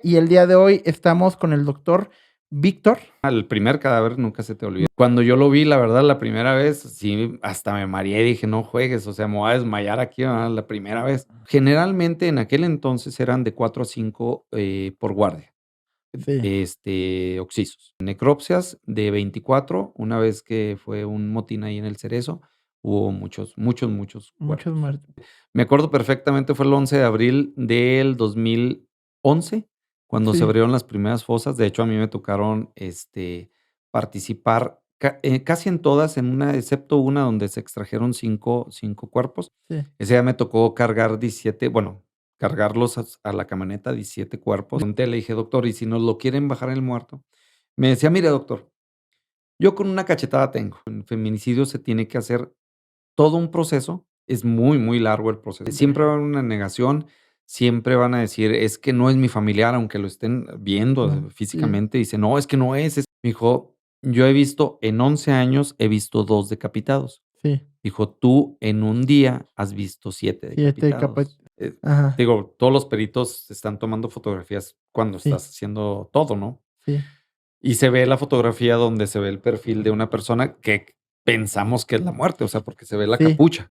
Y el día de hoy estamos con el doctor Víctor. El primer cadáver nunca se te olvida. Cuando yo lo vi, la verdad, la primera vez, sí, hasta me mareé, dije: "No juegues, o sea, me voy a desmayar aquí, ¿verdad?", la primera vez. Generalmente, en aquel entonces eran de 4 a 5, por guardia, Sí, occisos. Necropsias de 24, una vez que fue un motín ahí en El Cerezo, hubo muchos muchos cuerpos. muertos. Me acuerdo perfectamente, fue el 11 de abril del 2011, cuando se Sí, abrieron las primeras fosas. De hecho, a mí me tocaron, participar casi en todas, en una excepto una donde se extrajeron cinco cuerpos. sí. Ese día me tocó cargar 17, bueno, cargarlos a la camioneta, 17 cuerpos. Le dije: "Doctor, ¿y si nos lo quieren bajar el muerto?". Me decía: "Mire, doctor, yo con una cachetada tengo. En feminicidio se tiene que hacer todo un proceso, es muy largo el proceso. Siempre va a haber una negación, siempre van a decir: "Es que no es mi familiar", aunque lo estén viendo No, sí, físicamente, dice: "No, es que no es". Me dijo: "Yo he visto en 11 años, he visto 2 decapitados". sí. Dijo: "Tú en un día has visto 7 7 capa. decapitados". Ajá, Digo, todos los peritos están tomando fotografías cuando sí, estás haciendo todo, ¿no? sí. Y se ve la fotografía donde se ve el perfil de una persona que pensamos que es la muerte, o sea, porque se ve la Sí. capucha.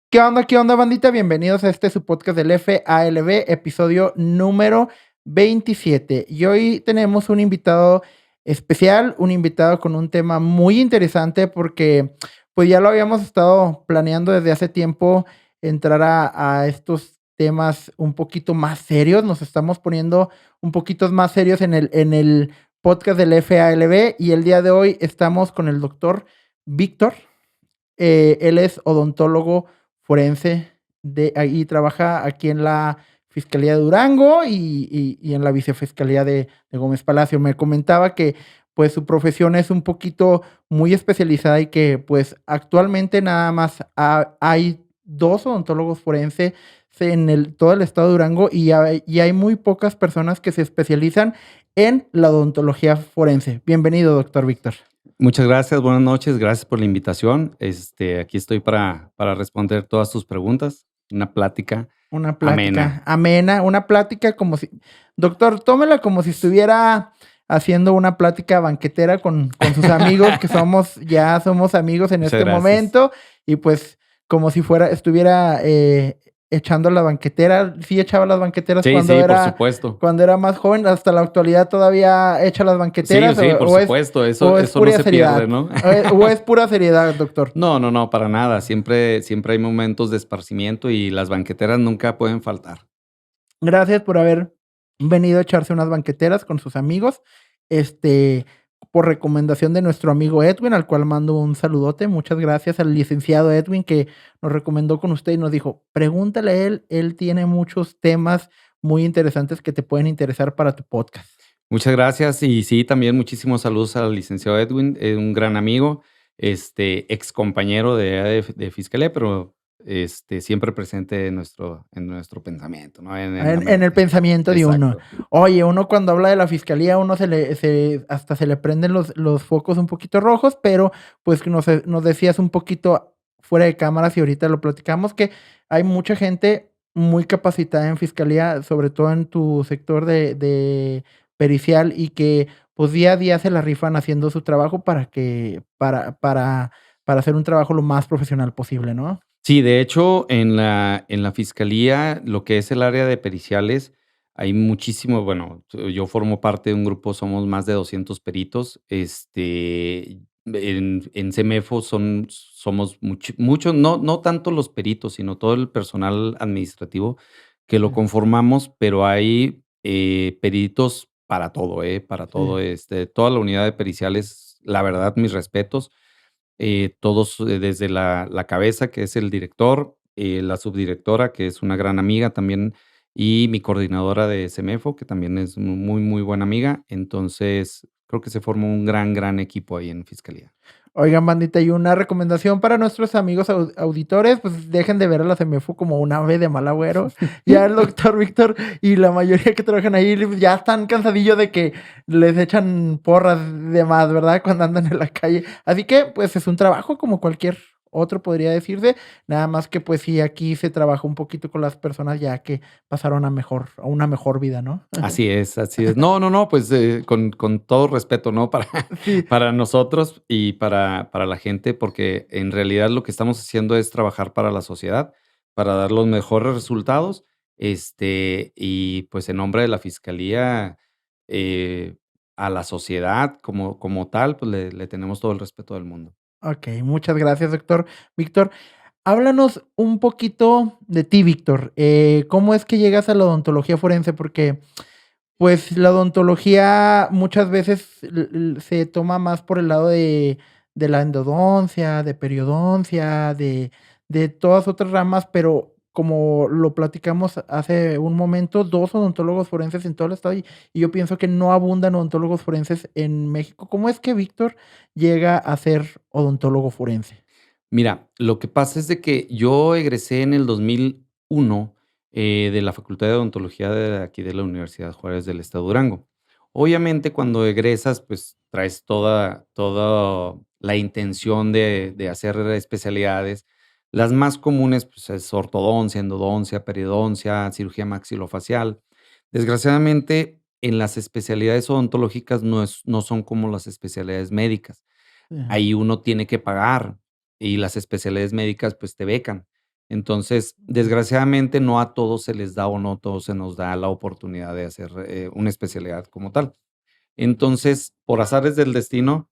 Qué onda, bandita? Bienvenidos a su podcast del FALB, episodio número 27. Y hoy tenemos un invitado especial, un invitado con un tema muy interesante porque pues ya lo habíamos estado planeando desde hace tiempo entrar a estos temas un poquito más serios. Nos estamos poniendo un poquito más serios en el podcast del FALB y el día de hoy estamos con el doctor Víctor. Él es odontólogo forense y trabaja aquí en la Fiscalía de Durango y en la Vicefiscalía de Gómez Palacio. Me comentaba que pues su profesión es un poquito muy especializada y que pues actualmente nada más hay dos odontólogos forenses en todo el estado de Durango y hay muy pocas personas que se especializan en la odontología forense. Bienvenido, doctor Víctor. Muchas gracias, buenas noches, gracias por la invitación. Aquí estoy para responder todas tus preguntas. Una plática Una plática amena. amena, una plática como si doctor, tómela como si estuviera haciendo una plática banquetera con sus amigos, que somos amigos en Muchas este gracias. momento, y pues como si estuviera echando la banquetera. Sí echaba las banqueteras Sí, sí, por supuesto. cuando era más joven, hasta la actualidad todavía echa las Sí, banqueteras, sí, por supuesto, o es eso no pura se pierde, seriedad, ¿no? o es pura seriedad, doctor. No, no, no, para nada. Siempre hay momentos de esparcimiento y las banqueteras nunca pueden faltar. Gracias por haber venido a echarse unas banqueteras con sus amigos. Este, por recomendación de nuestro amigo Edwin, al cual mando un saludote. Muchas gracias al licenciado Edwin que nos recomendó con usted y nos dijo, pregúntale a él, él tiene muchos temas muy interesantes que te pueden interesar para tu podcast. Muchas gracias y sí, también muchísimos saludos al licenciado Edwin, un gran amigo, ex compañero de fiscalía, pero siempre presente en nuestro pensamiento, ¿no? En la En el mente. pensamiento de uno. Exacto. Oye, uno cuando habla de la fiscalía, uno hasta se le prenden los focos un poquito rojos, pero pues que nos decías un poquito fuera de cámaras y ahorita lo platicamos, que hay mucha gente muy capacitada en fiscalía, sobre todo en tu sector de pericial, y que pues día a día se la rifan haciendo su trabajo para hacer un trabajo lo más profesional posible, ¿no? Sí, de hecho, en la fiscalía, lo que es el área de periciales, hay muchísimo, bueno, yo formo parte de un grupo, somos más de 200 peritos. En CEMEFO somos muchos, no tanto los peritos, sino todo el personal administrativo que lo Sí, conformamos, pero hay peritos para sí. todo, toda la unidad de periciales, la verdad, mis respetos. Todos, desde la cabeza, que es el director, la subdirectora, que es una gran amiga también, y mi coordinadora de CEMEFO, que también es muy buena amiga. Entonces, creo que se forma un gran equipo ahí en fiscalía. Oigan, bandita, y una recomendación para nuestros amigos auditores, pues dejen de ver a la CEMEFO como un ave de mal agüero. Ya el doctor Víctor y la mayoría que trabajan ahí pues, ya están cansadillos de que les echan porras de más, ¿verdad? Cuando andan en la calle. Así que, pues es un trabajo como cualquier otro podría decirse, nada más que pues sí, aquí se trabaja un poquito con las personas ya que pasaron a una mejor vida, ¿no? Así es, así es. No, no, no, pues, con todo respeto, ¿no? Para Sí, para nosotros y para la gente, porque en realidad lo que estamos haciendo es trabajar para la sociedad, para dar los mejores resultados, y pues en nombre de la fiscalía, eh, a la sociedad como tal, pues le tenemos todo el respeto del mundo. okey, muchas gracias, doctor. Víctor, háblanos un poquito de ti, Víctor. ¿Cómo es que llegas a la odontología forense? Porque pues la odontología muchas veces se toma más por el lado de la endodoncia, de periodoncia, de todas otras ramas, pero como lo platicamos hace un momento, 2 odontólogos forenses en todo el estado, y yo pienso que no abundan odontólogos forenses en México. ¿Cómo es que Víctor llega a ser odontólogo forense? Mira, lo que pasa es de que yo egresé en el 2001, de la Facultad de Odontología de aquí de la Universidad Juárez del Estado de Durango. Obviamente, cuando egresas, pues, traes toda la intención de hacer especialidades. Las más comunes, pues, es ortodoncia, endodoncia, periodoncia, cirugía maxilofacial. Desgraciadamente, en las especialidades odontológicas no son como las especialidades médicas. Ajá, Ahí uno tiene que pagar y las especialidades médicas, pues, te becan. Entonces, desgraciadamente, no a todos se les da o no a todos se nos da la oportunidad de hacer, una especialidad como tal. Entonces, por azares del destino,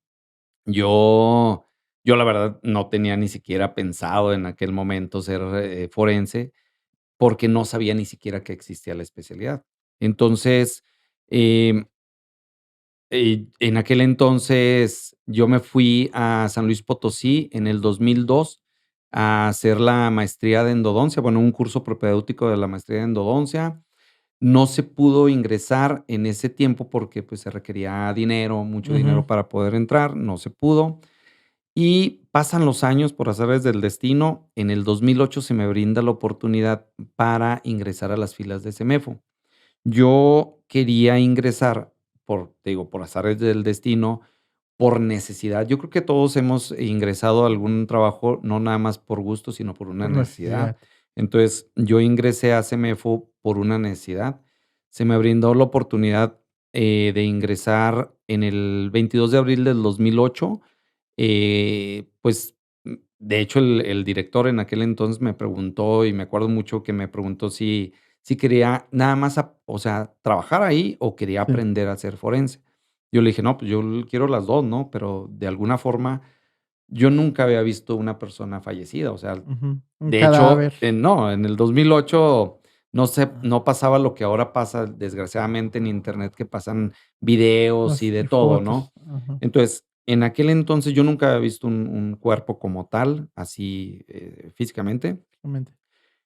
yo yo la verdad no tenía ni siquiera pensado en aquel momento ser, forense, porque no sabía ni siquiera que existía la especialidad. Entonces, em en aquel entonces, yo me fui a San Luis Potosí en el 2002 a hacer la maestría de endodoncia, bueno, un curso propedéutico de la maestría de endodoncia. No se pudo ingresar en ese tiempo porque, pues, se requería dinero, mucho ujú, dinero para poder entrar, no se pudo. Y pasan los años por azares del destino. En el 2008 se me brinda la oportunidad para ingresar a las filas de CEMEFO. Yo quería ingresar te digo, por azares del destino, por necesidad. Yo creo que todos hemos ingresado a algún trabajo, no nada más por gusto, sino por una por necesidad. necesidad. Entonces, yo ingresé a CEMEFO por una necesidad. Se me brindó la oportunidad, de ingresar en el 22 de abril del 2008. Pues, de hecho, el director en aquel entonces me preguntó, y me acuerdo mucho que me preguntó si quería nada más, o sea, trabajar ahí o quería Sí, aprender a ser forense. Yo le dije: "No, pues yo quiero las 2, ¿no?". Pero de alguna forma, yo nunca había visto una persona fallecida, o sea, ujú, un de hecho, cadáver. no, en el 2008 Ah, no pasaba lo que ahora pasa, desgraciadamente, en Internet, que pasan videos y de y todo, fotos. ¿no? Ajá, Entonces, en aquel entonces yo nunca había visto un cuerpo como tal, así, físicamente. exactamente.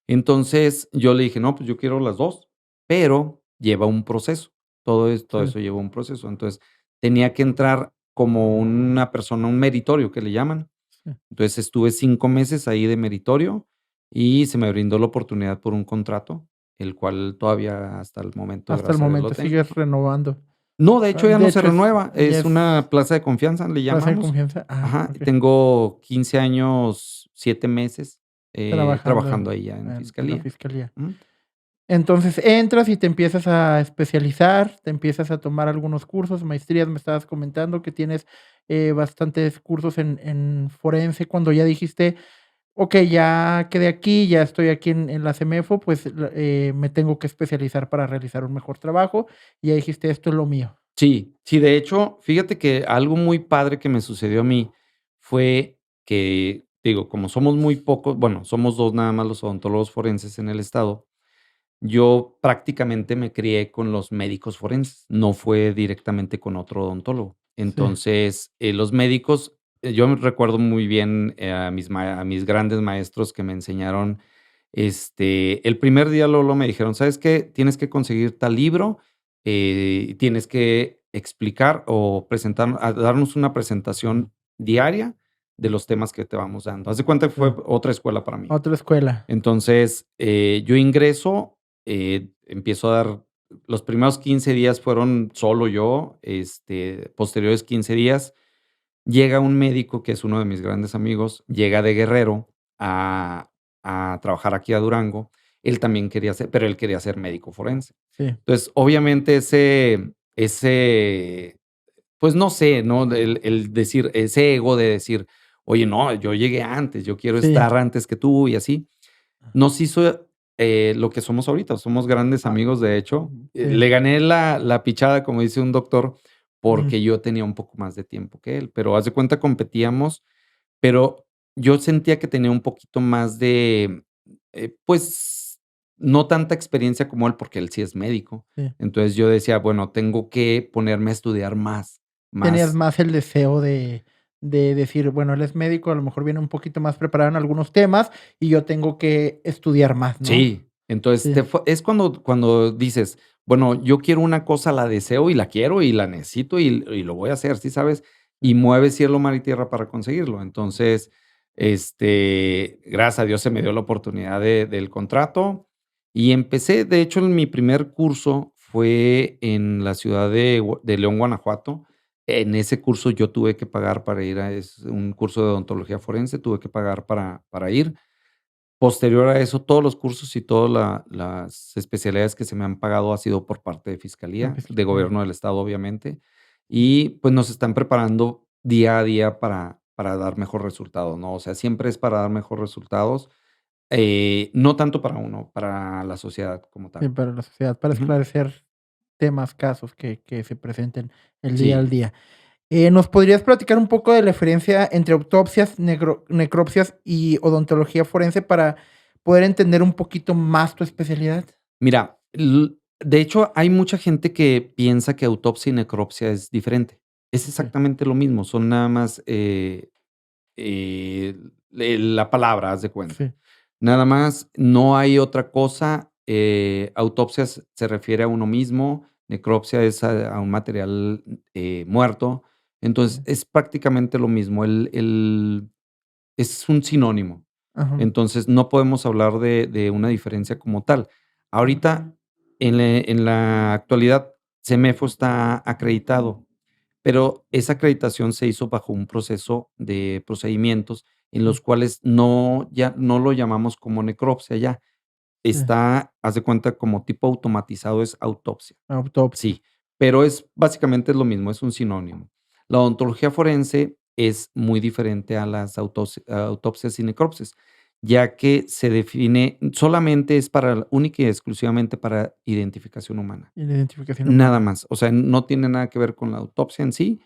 Entonces, yo le dije: "No, pues yo quiero las 2, pero lleva un proceso, todo Sí, eso lleva un proceso". Entonces, tenía que entrar como una persona, un meritorio que le llaman. sí. Entonces, estuve 5 meses ahí de meritorio y se me brindó la oportunidad por un contrato, el cual todavía hasta el momento, Hasta el gracias a Dios, lo momento tengo. sigues renovando. No, de Ah, hecho, ya de no se hecho, renueva, ya es es una plaza de confianza, le plaza de llamamos. confianza. Ah, Ajá, okey. tengo 15 años, 7 meses, Trabajando trabajando ahí ya en en la fiscalía. fiscalía. Ujú. Entonces, entras y te empiezas a especializar, te empiezas a tomar algunos cursos, maestrías, me estabas comentando que tienes, bastantes cursos en forense, cuando ya dijiste: "Okey, ya quedé aquí, ya estoy aquí en la CEMEFO, pues, me tengo que especializar para realizar un mejor trabajo", y ya dijiste: "Esto es lo mío". Sí, sí, de hecho, fíjate que algo muy padre que me sucedió a mí fue que, digo, como somos muy pocos, bueno, somos 2 nada más los odontólogos forenses en el estado. Yo prácticamente me crié con los médicos forenses, no fue directamente con otro odontólogo. Sí, Entonces, los médicos, yo me recuerdo muy bien, a mis grandes maestros que me enseñaron, el primer día luego me dijeron: "¿Sabes qué? Tienes que conseguir tal libro, tienes que explicar o presentar darnos una presentación diaria de los temas que te vamos dando". Haz de cuenta que fue sí. otra escuela para mí. Otra escuela. Entonces, yo ingreso, empiezo a dar los primeros 15 días fueron solo yo, posteriores 15 días Llega un médico que es uno de mis grandes amigos, llega de Guerrero a trabajar aquí a Durango. Él también quería ser, pero él quería ser médico forense. Sí. Entonces, obviamente, pues no sé, ¿no? El decir, ese ego de decir, oye, no, yo llegué antes, yo quiero Sí. estar antes que tú y así, nos hizo lo que somos ahorita. Somos grandes amigos, de hecho. Sí. Le gané la pichada, como dice un doctor, Ujú. porque yo tenía un poco más de tiempo que él, pero haz de cuenta competíamos, pero yo sentía que tenía un poquito más de, pues, no tanta experiencia como él, porque él sí es médico. Sí. Entonces yo decía, bueno, tengo que ponerme a estudiar más, Tenías más. más el deseo de decir, bueno, él es médico, a lo mejor viene un poquito más preparado en algunos temas y yo tengo que estudiar más, ¿no? Sí, entonces Sí. es cuando dices, bueno, yo quiero una cosa, la deseo y la quiero y la necesito y lo voy a hacer, ¿sí sabes? Y mueves cielo, mar y tierra para conseguirlo. Entonces, gracias a Dios se me dio la oportunidad del contrato y empecé, de hecho, en mi primer curso fue en la ciudad de León, Guanajuato. En ese curso yo tuve que pagar para ir es un curso de odontología forense, tuve que pagar para ir. Posterior a eso, todos los cursos y todas las especialidades que se me han pagado ha sido por parte de Fiscalía, de Gobierno del Estado, obviamente, y, pues, nos están preparando día a día para dar mejor resultado, ¿no? O sea, siempre es para dar mejor resultados, no tanto para uno, para la sociedad como Sí, tal. para la sociedad, para Ujú. esclarecer temas, casos que se presenten el día al Sí. día. ¿Nos podrías platicar un poco de la diferencia entre autopsias, necropsias y odontología forense para poder entender un poquito más tu especialidad? Mira, de hecho, hay mucha gente que piensa que autopsia y necropsia es diferente. Es Sí, exactamente lo mismo, son nada más, la palabra, haz de cuenta. sí, Nada más, no hay otra cosa. Autopsia se refiere a uno mismo, necropsia es a un material muerto. Entonces, sí. es prácticamente lo mismo. Es un sinónimo. Ajá. Entonces, no podemos hablar de una diferencia como tal. Ahorita, en la actualidad, CEMEFO está acreditado, pero esa acreditación se hizo bajo un proceso de procedimientos en Sí, los cuales ya no lo llamamos como necropsia ya. sí. Haz de cuenta, como tipo automatizado, es autopsia. Autopsia. Sí, pero básicamente es lo mismo, es un sinónimo. La odontología forense es muy diferente a las autopsias y necropsias, ya que se define solamente es única y exclusivamente para identificación humana. Y la identificación Nada humana. más, o sea, no tiene nada que ver con la autopsia en sí,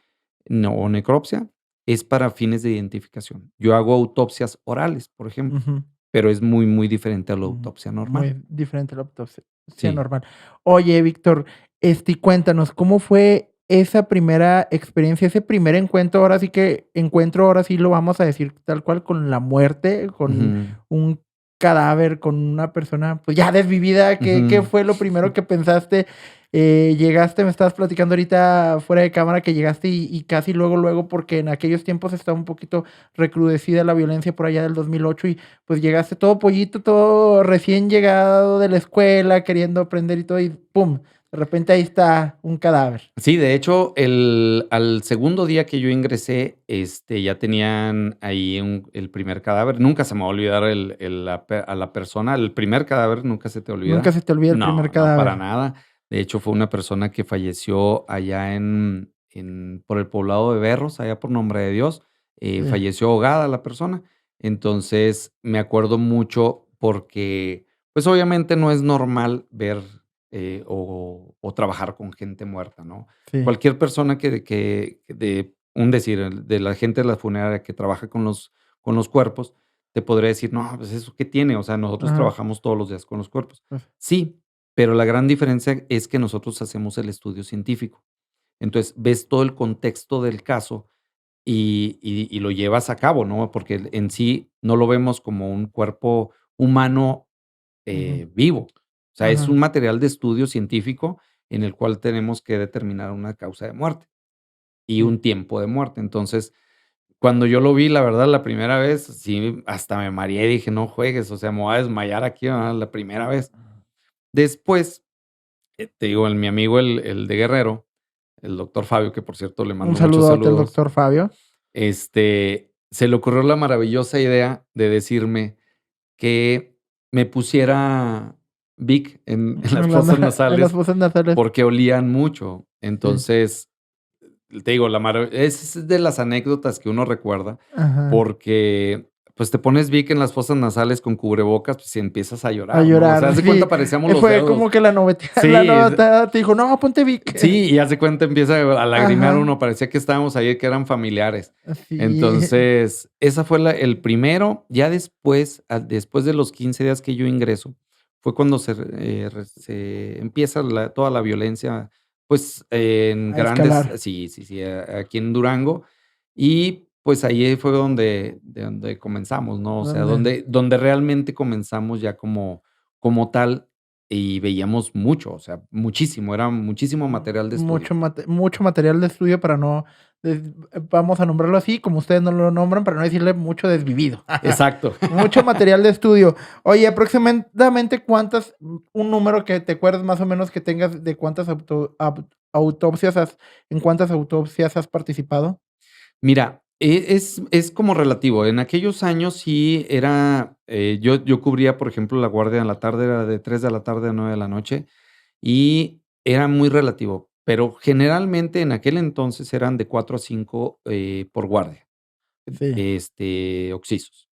no, o necropsia, es para fines de identificación. Yo hago autopsias orales, por ejemplo, Ujú. pero es muy, muy diferente a la Mm, autopsia normal. muy diferente a la autopsia Sí. normal. Oye, Víctor, y cuéntanos, ¿cómo fue esa primera experiencia, ese primer encuentro? Ahora sí que encuentro, ahora sí lo vamos a decir tal cual, con la muerte, con Ujú, un cadáver, con una persona, pues, ya desvivida. ¿Qué ujú. fue lo primero que pensaste? Llegaste, me estabas platicando ahorita fuera de cámara que llegaste y casi luego, luego, porque en aquellos tiempos estaba un poquito recrudecida la violencia por allá del 2008 y pues llegaste todo pollito, todo recién llegado de la escuela, queriendo aprender y todo, y pum, de repente ahí está un cadáver. Sí, de hecho, al segundo día que yo ingresé, ya tenían ahí el primer cadáver. Nunca se me va a olvidar a la persona, el primer cadáver nunca se te Nunca olvida. se te olvida el No, primer no, para cadáver. nada. De hecho, fue una persona que falleció allá por el poblado de Berros, allá por Nombre de Dios. Sí, Falleció ahogada la persona. Entonces, me acuerdo mucho porque, pues, obviamente no es normal ver o trabajar con gente muerta, ¿no? sí. Cualquier persona de un decir, de la gente de la funeraria que trabaja con los cuerpos, te podría decir: "No, pues, ¿eso qué tiene? O sea, nosotros Ajá, trabajamos todos los días con los cuerpos". pues, Sí, pero la gran diferencia es que nosotros hacemos el estudio científico. Entonces, ves todo el contexto del caso y lo llevas a cabo, ¿no? Porque en sí no lo vemos como un cuerpo humano ujú, vivo. O sea, es un ajá, material de estudio científico en el cual tenemos que determinar una causa de muerte y sí. un tiempo de muerte. Entonces, cuando yo lo vi, la verdad, la primera vez, sí, hasta me mareé, dije: "No juegues, o sea, me voy a desmayar aquí, ¿verdad?, la primera vez". Después, te digo, mi amigo, el de Guerrero, el doctor Fabio, que por cierto le Un mando muchos saludote al saludos. doctor Fabio. se le ocurrió la maravillosa idea de decirme que me pusiera Vic en las En fosas en las nasales fosas nasales. porque olían mucho. Sí. Entonces, te digo, es de las anécdotas que uno recuerda, Ajá. porque, pues, te pones Vic en las fosas nasales con cubrebocas, pues, y empiezas a A llorar, ¿no? O sea, llorar, haz de sí. cuenta, parecíamos los Fue como dedos. que la Sí, novatada te dijo: "No, ponte Vic". sí, y haz de cuenta, empieza a lagrimear Ajá. uno, parecía que estábamos ahí, que eran familiares. Sí. Entonces, esa fue el primero. Ya después, después de los 15 días que yo ingreso, fue cuando se empieza toda la violencia, pues, en A escalar. grandes sí, sí, sí, aquí en Durango. Y, pues, ahí fue donde comenzamos, ¿no? O sea, ¿Dónde? donde realmente comenzamos ya como tal, y veíamos mucho, o sea, muchísimo, era muchísimo material de estudio. Mucho material de estudio para no des vamos a nombrarlo así, como ustedes no lo nombran, para no decirle mucho desvivido. Exacto. Mucho material de estudio. Oye, aproximadamente, ¿cuántas un número que te acuerdes más o menos que tengas de cuántas autopsias en cuántas autopsias has participado? Mira, es como relativo. En aquellos años sí era, yo cubría, por ejemplo, la guardia en la tarde, era de 3 de la tarde a 9 de la noche, y era muy relativo, pero generalmente en aquel entonces eran de 4 a 5 por guardia, Sí, occisos.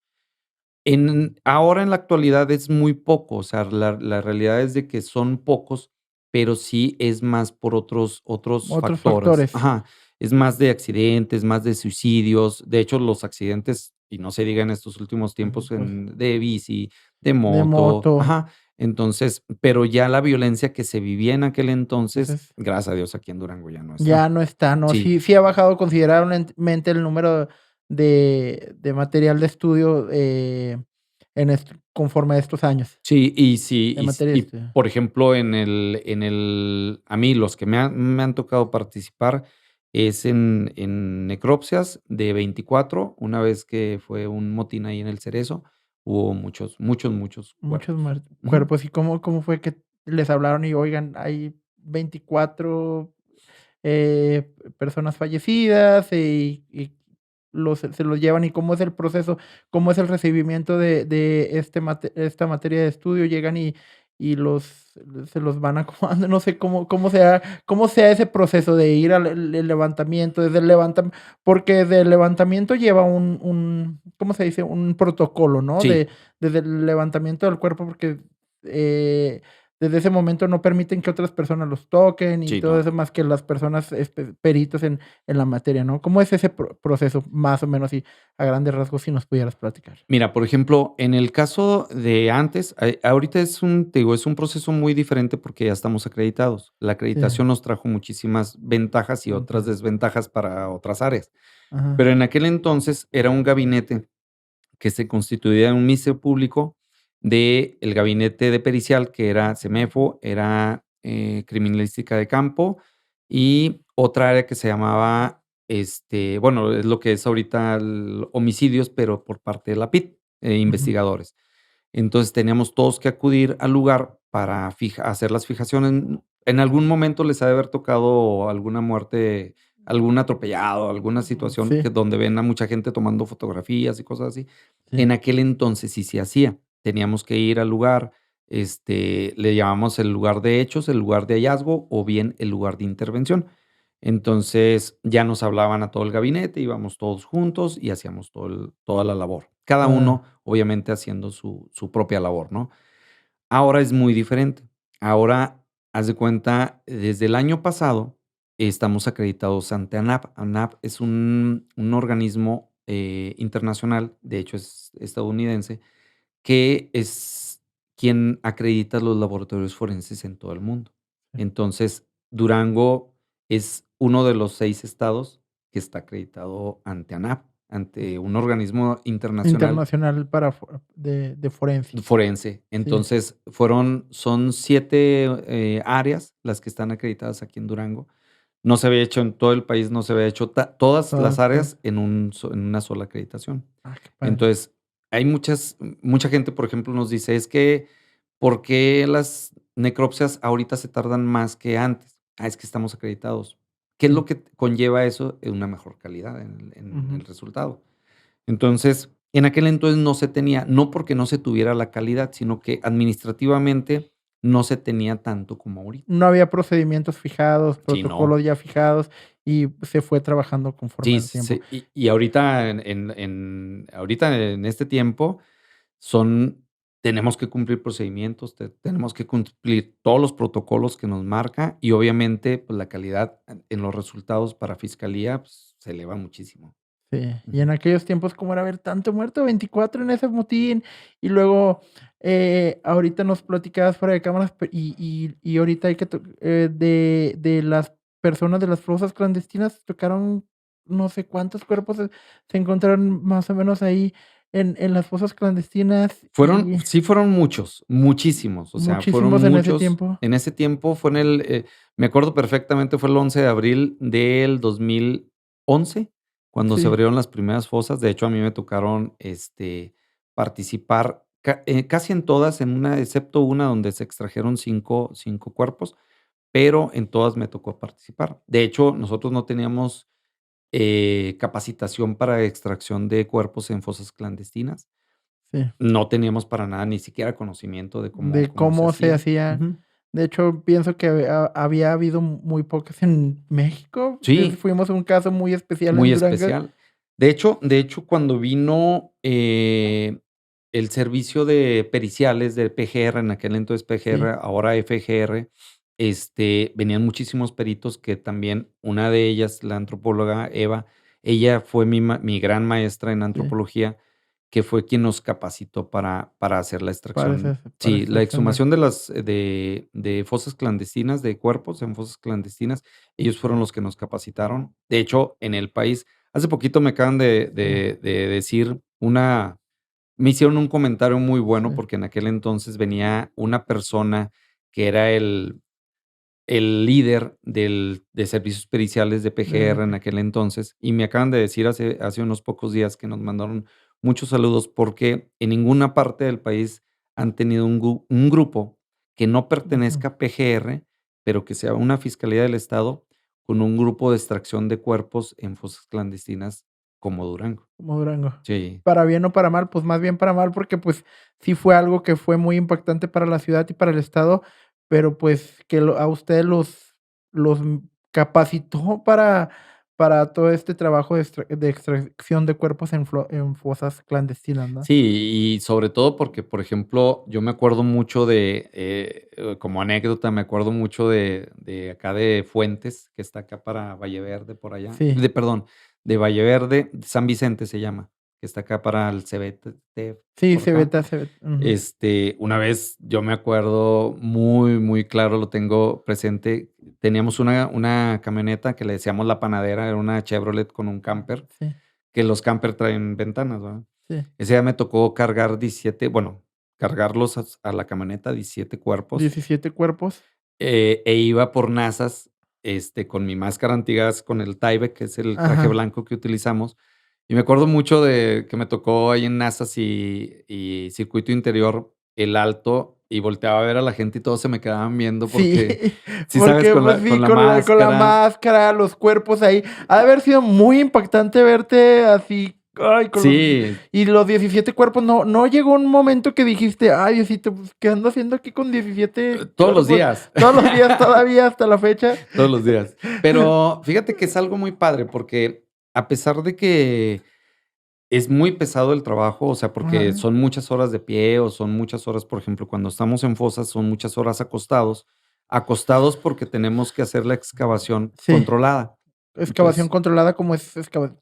Ahora en la actualidad es muy poco, o sea, la realidad es de que son pocos, pero sí es más por otros otros factores. factores. Ajá, es más de accidentes, más de suicidios. De hecho, los accidentes, y no se diga en estos últimos tiempos, Pues, de bici, de de moto, moto. ajá. Entonces, pero ya la violencia que se vivía en aquel entonces, Entonces, gracias a Dios, aquí en Durango ya no está. ya no está, ¿no? Sí. Sí ha bajado considerablemente el número de material de estudio, conforme a estos años, Sí, y sí, de materia de estudio. por ejemplo, a mí los que me han tocado participar es en necropsias de 24, una vez que fue un motín ahí en El Cerezo, hubo muchos, muchos, muchos Muchos cuerpos. Ujú. cuerpos. ¿Y cómo fue que les hablaron y oigan, hay 24 personas fallecidas y se los llevan? ¿Y cómo es el proceso? ¿Cómo es el recibimiento de esta materia de estudio? Llegan y se los van acomodando, no sé cómo sea ese proceso de ir al el levantamiento, desde el porque desde el levantamiento lleva ¿cómo se dice? Un protocolo, ¿no? Sí, Desde el levantamiento del cuerpo, porque, desde ese momento no permiten que otras personas los toquen y sí, todo no. eso, más que las personas, peritos en la materia, ¿no? ¿Cómo es ese proceso? Más o menos, y a grandes rasgos, si nos pudieras platicar. Mira, por ejemplo, en el caso de antes, ahorita te digo, es un proceso muy diferente porque ya estamos acreditados. La Sí, acreditación nos trajo muchísimas ventajas y otras ventajas. desventajas para otras áreas. Ajá, Pero en aquel entonces era un gabinete que se constituía en un ministerio público del gabinete de pericial, que era CEMEFO, era, criminalística de campo, y otra área que se llamaba, bueno, es lo que es ahorita homicidios, pero por parte de la PIT, ujú. investigadores. Entonces, teníamos todos que acudir al lugar para hacer las fijaciones. En algún momento les ha de haber tocado alguna muerte, algún atropellado, alguna situación Sí, que donde ven a mucha gente tomando fotografías y cosas así. sí. En aquel entonces sí se hacía. Teníamos que ir al lugar, le llamamos el lugar de hechos, el lugar de hallazgo o bien el lugar de intervención. Entonces, ya nos hablaban a todo el gabinete, íbamos todos juntos y hacíamos toda la labor. Cada Ah, uno, obviamente, haciendo su propia labor, ¿no? Ahora es muy diferente. Ahora, haz de cuenta, desde el año pasado estamos acreditados ante ANAP. ANAP es un organismo, internacional, de hecho es estadounidense, que es quien acredita los laboratorios forenses en todo el mundo. sí. Entonces, Durango es uno de los 6 estados que está acreditado ante ANAP, ante un organismo internacional Internacional para de forense. forense. Sí, Entonces, son 7, áreas las que están acreditadas aquí en Durango. No se había hecho en todo el país, no se había hecho todas las todo. áreas en una sola acreditación. Ah, qué padre. Entonces, hay mucha gente, por ejemplo, nos dice: "Es que, ¿por qué las necropsias ahorita se tardan más que antes?". Es que estamos acreditados. ¿Qué es Sí. lo que conlleva eso? Una mejor calidad en Ujú. el resultado. Entonces, en aquel entonces no se tenía, no porque no se tuviera la calidad, sino que administrativamente no se tenía tanto como ahorita. No había procedimientos fijados, Sí, no. protocolos ya fijados, y se fue trabajando conforme Sí, al tiempo. sí, y ahorita ahorita en este tiempo son tenemos que cumplir procedimientos, tenemos que cumplir todos los protocolos que nos marca y obviamente, pues, la calidad en los resultados para fiscalía, pues, se eleva muchísimo. Sí, y en Ujú. aquellos tiempos, ¿cómo era ver tanto muerto? 24 en ese motín, y luego, ahorita nos platicabas fuera de cámaras, y ahorita hay que de las personas de las fosas clandestinas, tocaron no sé cuántos cuerpos se encontraron más o menos ahí en las fosas clandestinas, y Fueron muchos, muchísimos, o sea, fueron muchísimos en ese muchos. tiempo. En ese tiempo fue me acuerdo perfectamente, fue el 11 de abril del 2011 cuando se Sí, abrieron las primeras fosas. De hecho, a mí me tocaron, participar casi en todas, en una, excepto una donde se extrajeron cinco cuerpos, pero en todas me tocó participar. De hecho, nosotros no teníamos, capacitación para extracción de cuerpos en fosas clandestinas. sí. No teníamos para nada, ni siquiera conocimiento de De cómo se cómo se hacía. hacía. Ujú. De hecho, pienso que había habido muy pocas en México. Sí, Fuimos un caso muy especial muy en Durango. especial. De hecho, cuando vino, el servicio de periciales de PGR, en aquel entonces Sí, PGR, ahora FGR, venían muchísimos peritos que también una de ellas, la antropóloga Eva, ella fue mi gran maestra en sí, antropología, que fue quien nos capacitó para hacer la extracción. para Sí, la extracción de exhumación de fosas clandestinas, de cuerpos en fosas clandestinas, ellos fueron los que nos capacitaron. De hecho, en el país, hace poquito me acaban sí, de decir me hicieron un comentario muy bueno, sí, porque en aquel entonces venía una persona que era el líder de servicios periciales de PGR en aquel entonces, y me acaban de decir hace unos pocos días que nos mandaron muchos saludos, porque en ninguna parte del país han tenido un grupo que no ujú, pertenezca a PGR, pero que sea una fiscalía del estado con un grupo de extracción de cuerpos en fosas clandestinas como Durango. como Durango. Sí. Para bien o para mal, pues más bien para mal, porque pues sí fue algo que fue muy impactante para la ciudad y para el estado, pero pues que a ustedes capacitó para todo este trabajo de extracción de cuerpos en fosas clandestinas, ¿no? Sí, y sobre todo porque, por ejemplo, yo me acuerdo mucho como anécdota, me acuerdo mucho de acá de Fuentes, que está acá para Valle Verde, por allá, Sí. perdón, de Valle Verde, San Vicente se llama, que está acá para el Cebete, Sí, por acá. se ve, ujú. Una vez yo me acuerdo muy, muy claro, lo tengo presente, teníamos una camioneta que le decíamos La Panadera, era una Chevrolet con un camper, Sí, que los camper traen ventanas, ¿verdad? sí. Ese día me tocó cargar 17, bueno, cargarlos a la camioneta, 17 cuerpos, 17 cuerpos. e iba por Nazas, con mi máscara antigas, con el Tyvek, que es el traje Ajá. blanco que utilizamos. Y me acuerdo mucho de que me tocó ahí en Nazas y Circuito Interior, el Alto, y volteaba a ver a la gente y todos se me quedaban viendo Sí, porque, sí sabes, porque, pues con sí, la con la máscara. máscara, los cuerpos ahí. Ha de haber sido muy impactante verte así, ay, Sí, y los 17 cuerpos. No llegó un momento que dijiste: "Ay, Diosito, pues, ¿qué ando haciendo aquí con 17 todos los cuerpos?". días. Todos los días, todavía hasta la fecha. Todos los días. Pero fíjate que es algo muy padre, porque a pesar de que es muy pesado el trabajo, o sea, porque Ajá. son muchas horas de pie, o son muchas horas, por ejemplo, cuando estamos en fosas, son muchas horas acostados. Acostados porque tenemos que hacer la excavación Sí, controlada. excavación Entonces, controlada como es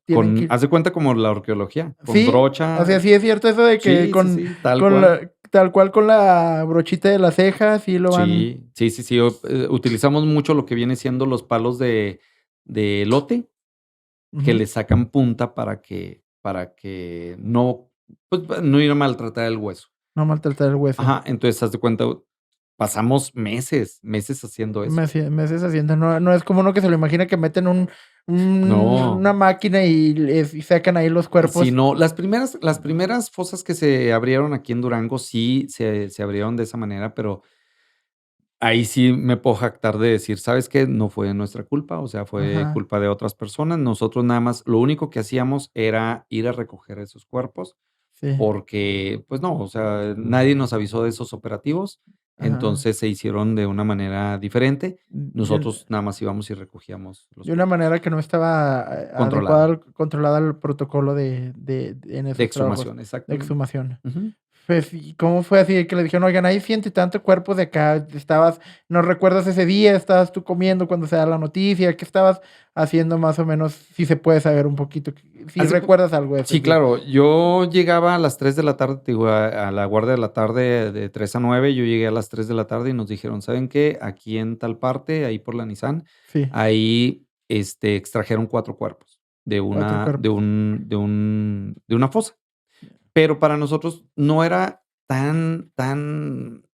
tienen que ir. haz de cuenta como la arqueología, con Sí, o sea, brocha. sí es cierto eso de que Sí, sí, sí, tal con cual. la tal cual con la brochita de las cejas, sí lo van. Sí, sí, sí, sí, utilizamos mucho lo que viene siendo los palos de elote, que Ujú. le sacan punta para que no, pues, no ir a maltratar el hueso. No maltratar el hueso. Ajá, entonces, haz de cuenta, pasamos meses, meses haciendo eso. Meses haciendo, no es como uno que se lo imagina que meten No, una máquina y sacan ahí los si cuerpos. no, las primeras fosas que se abrieron aquí en Durango sí se abrieron de esa manera, pero ahí sí me puedo jactar de decir: "¿Sabes qué? No fue nuestra culpa, o sea, fue Ajá, culpa de otras personas". Nosotros nada más lo único que hacíamos era ir a recoger esos cuerpos, sí, porque, pues no, o sea, nadie nos avisó de esos operativos, ajá. entonces se hicieron de una manera diferente. De Nosotros nada más íbamos y recogíamos los de una cuerpos. manera que no estaba adecuada Controlada, controlada el protocolo en de esos trabajos exhumación, de exactamente. exhumación. Ujú. Pues, ¿y cómo fue así de que le dijeron: "Oigan, hay ciento y tanto cuerpos de acá"? Estabas ¿No recuerdas ese día? ¿Estabas tú comiendo cuando se da la noticia? ¿Qué estabas haciendo más o menos? Si se puede saber un poquito, si Haz de cuen recuerdas algo de ese Sí, día. claro. Yo llegaba a las 3 de la tarde, te digo, a la guardia de la tarde de 3 a 9. Yo llegué a las 3 de la tarde y nos dijeron: "¿Saben qué? Aquí en tal parte, ahí por la Nissan, Sí, ahí, extrajeron 4 cuerpos de 4 una cuerpos. de una fosa". Pero para nosotros no era tan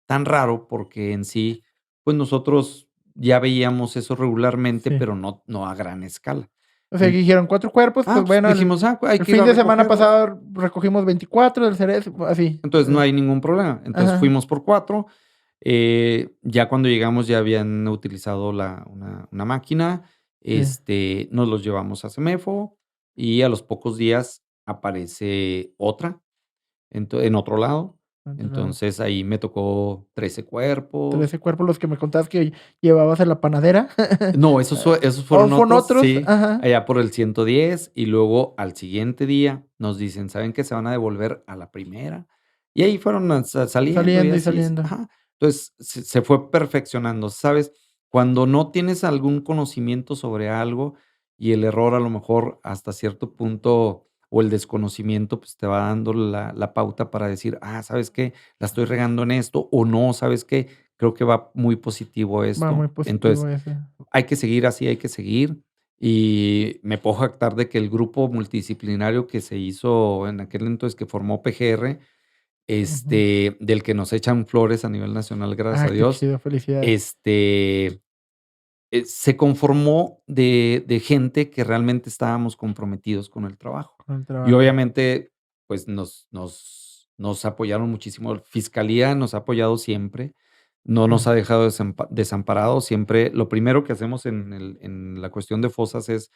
raro, porque en sí, pues, nosotros ya veíamos eso regularmente, Sí. pero no a gran escala. O sea, que En dijeron 4 cuerpos, pues pues, bueno, dijimos: "Ah, hay el que ir fin a de semana recogerlos". pasado recogimos 24 del cerezo, así. Entonces, no hay ningún problema. Entonces, Ajá, fuimos por 4. Ya cuando llegamos, ya habían utilizado una máquina. sí. Nos los llevamos a Semefo, y a los pocos días aparece otra, en otro lado. Otro lado. Entonces, ahí me tocó 13 cuerpos. 13 cuerpos los que me contabas que llevabas en la panadera. No, esos ¿O fueron fueron otros, otros? sí, Ajá. allá por el 110, y luego al siguiente día nos dicen: "¿Saben qué? Se van a devolver a la primera". Y ahí fueron saliendo y Saliendo y así, saliendo. ajá. Entonces, se fue perfeccionando, ¿sabes? Cuando no tienes algún conocimiento sobre algo, y el error a lo mejor hasta cierto punto, o el desconocimiento, pues, te va dando la pauta para decir: "Ah, ¿sabes qué? La estoy regando en esto", o no, ¿sabes qué? Creo que va muy positivo Va muy esto. positivo Entonces, ese. hay que seguir así, hay que seguir. Y me puedo jactar de que el grupo multidisciplinario que se hizo en aquel entonces, que formó PGR, Ujú. del que nos echan flores a nivel nacional, gracias Ah, a qué Dios, chido, felicidades. este, se conformó de gente que realmente estábamos comprometidos con el trabajo. Con el Y trabajo. obviamente, pues, nos apoyaron muchísimo. Fiscalía nos ha apoyado siempre, no Sí. nos ha dejado desamparados. Siempre lo primero que hacemos en la cuestión de fosas es,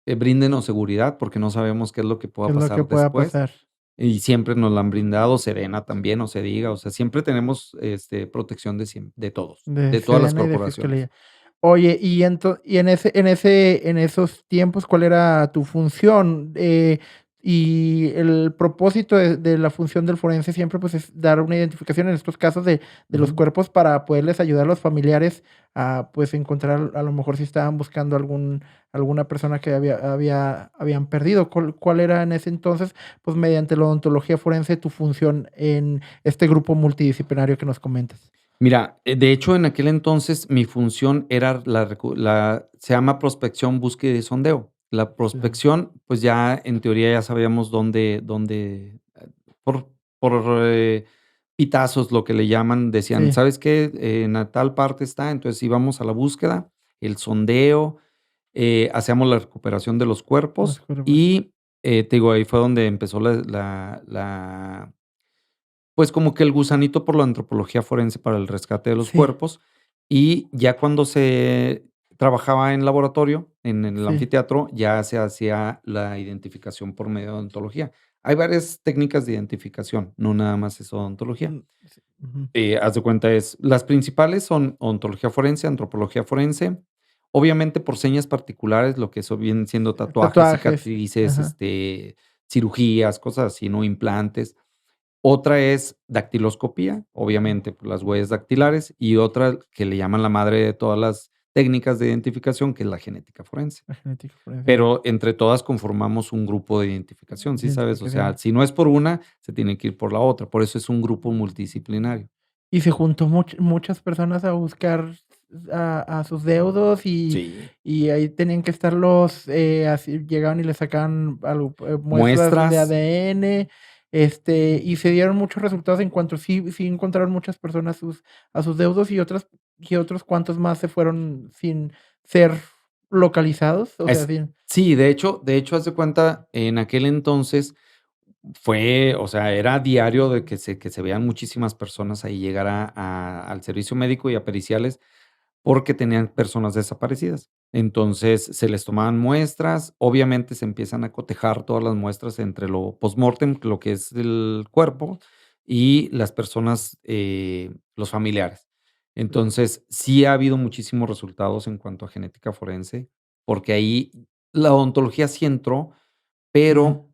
bríndenos seguridad, porque no sabemos qué es lo que ¿Qué pueda es lo que pasar pueda después, pasar? y siempre nos la han brindado. Sedena también, no se diga, o sea, siempre tenemos, protección de todos, De de todas las Sedena y de corporaciones. Fiscalía. Oye, y en esos tiempos, ¿cuál era tu función? Y el propósito de la función del forense siempre, pues, es dar una identificación en estos casos de los Ujú. cuerpos para poderles ayudar a los familiares a, pues, encontrar, a lo mejor, si estaban buscando alguna persona que habían perdido. ¿Cuál era en ese entonces, pues, mediante la odontología forense, tu función en este grupo multidisciplinario que nos comentas? Mira, de hecho, en aquel entonces mi función era se llama prospección, búsqueda y sondeo. La Sí, prospección, pues, ya en teoría ya sabíamos por pitazos, lo que le llaman, decían: sí, "¿Sabes qué? En a tal parte está". Entonces, íbamos a la búsqueda, el sondeo, hacíamos la recuperación de los los cuerpos cuerpos. y, te digo, ahí fue donde empezó la pues, como que el gusanito por la antropología forense para el rescate de los Sí, cuerpos. Y ya cuando se trabajaba en laboratorio, en el sí. anfiteatro, ya se hacía la identificación por medio de odontología. Hay varias técnicas de identificación, no nada más es odontología. Sí, ujú. Haz de cuenta, las principales son odontología forense, antropología forense, obviamente por señas particulares, lo que eso vienen siendo tatuajes, Tatuajes, cicatrices, ajá. cirugías, cosas así, ¿no? Implantes. Otra es dactiloscopía, obviamente, por las huellas dactilares, y otra que le llaman la madre de todas las técnicas de identificación, que es la genética forense. La genética forense. Pero entre todas conformamos un grupo de identificación, ¿sí sabes? O sea, Identificación. si no es por una, se tiene que ir por la otra. Por eso es un grupo multidisciplinario. Y se juntó muchas personas a buscar a sus deudos Sí. y ahí tenían que estar así llegaban y le sacaban algo, muestras de Muestras. ADN, y se dieron muchos resultados en cuanto sí encontraron muchas personas a sus deudos y otros cuantos más se fueron sin ser localizados, o sea, sin Sí, de hecho, haz de cuenta, en aquel entonces O sea, era diario de que se veían muchísimas personas ahí llegar al servicio médico y a periciales, porque tenían personas desaparecidas. Entonces, se les tomaban muestras, obviamente se empiezan a cotejar todas las muestras entre lo postmortem, lo que es el cuerpo, y las personas, los familiares. Entonces, sí ha habido muchísimos resultados en cuanto a genética forense, porque ahí la odontología sí entró, Ujú. pero,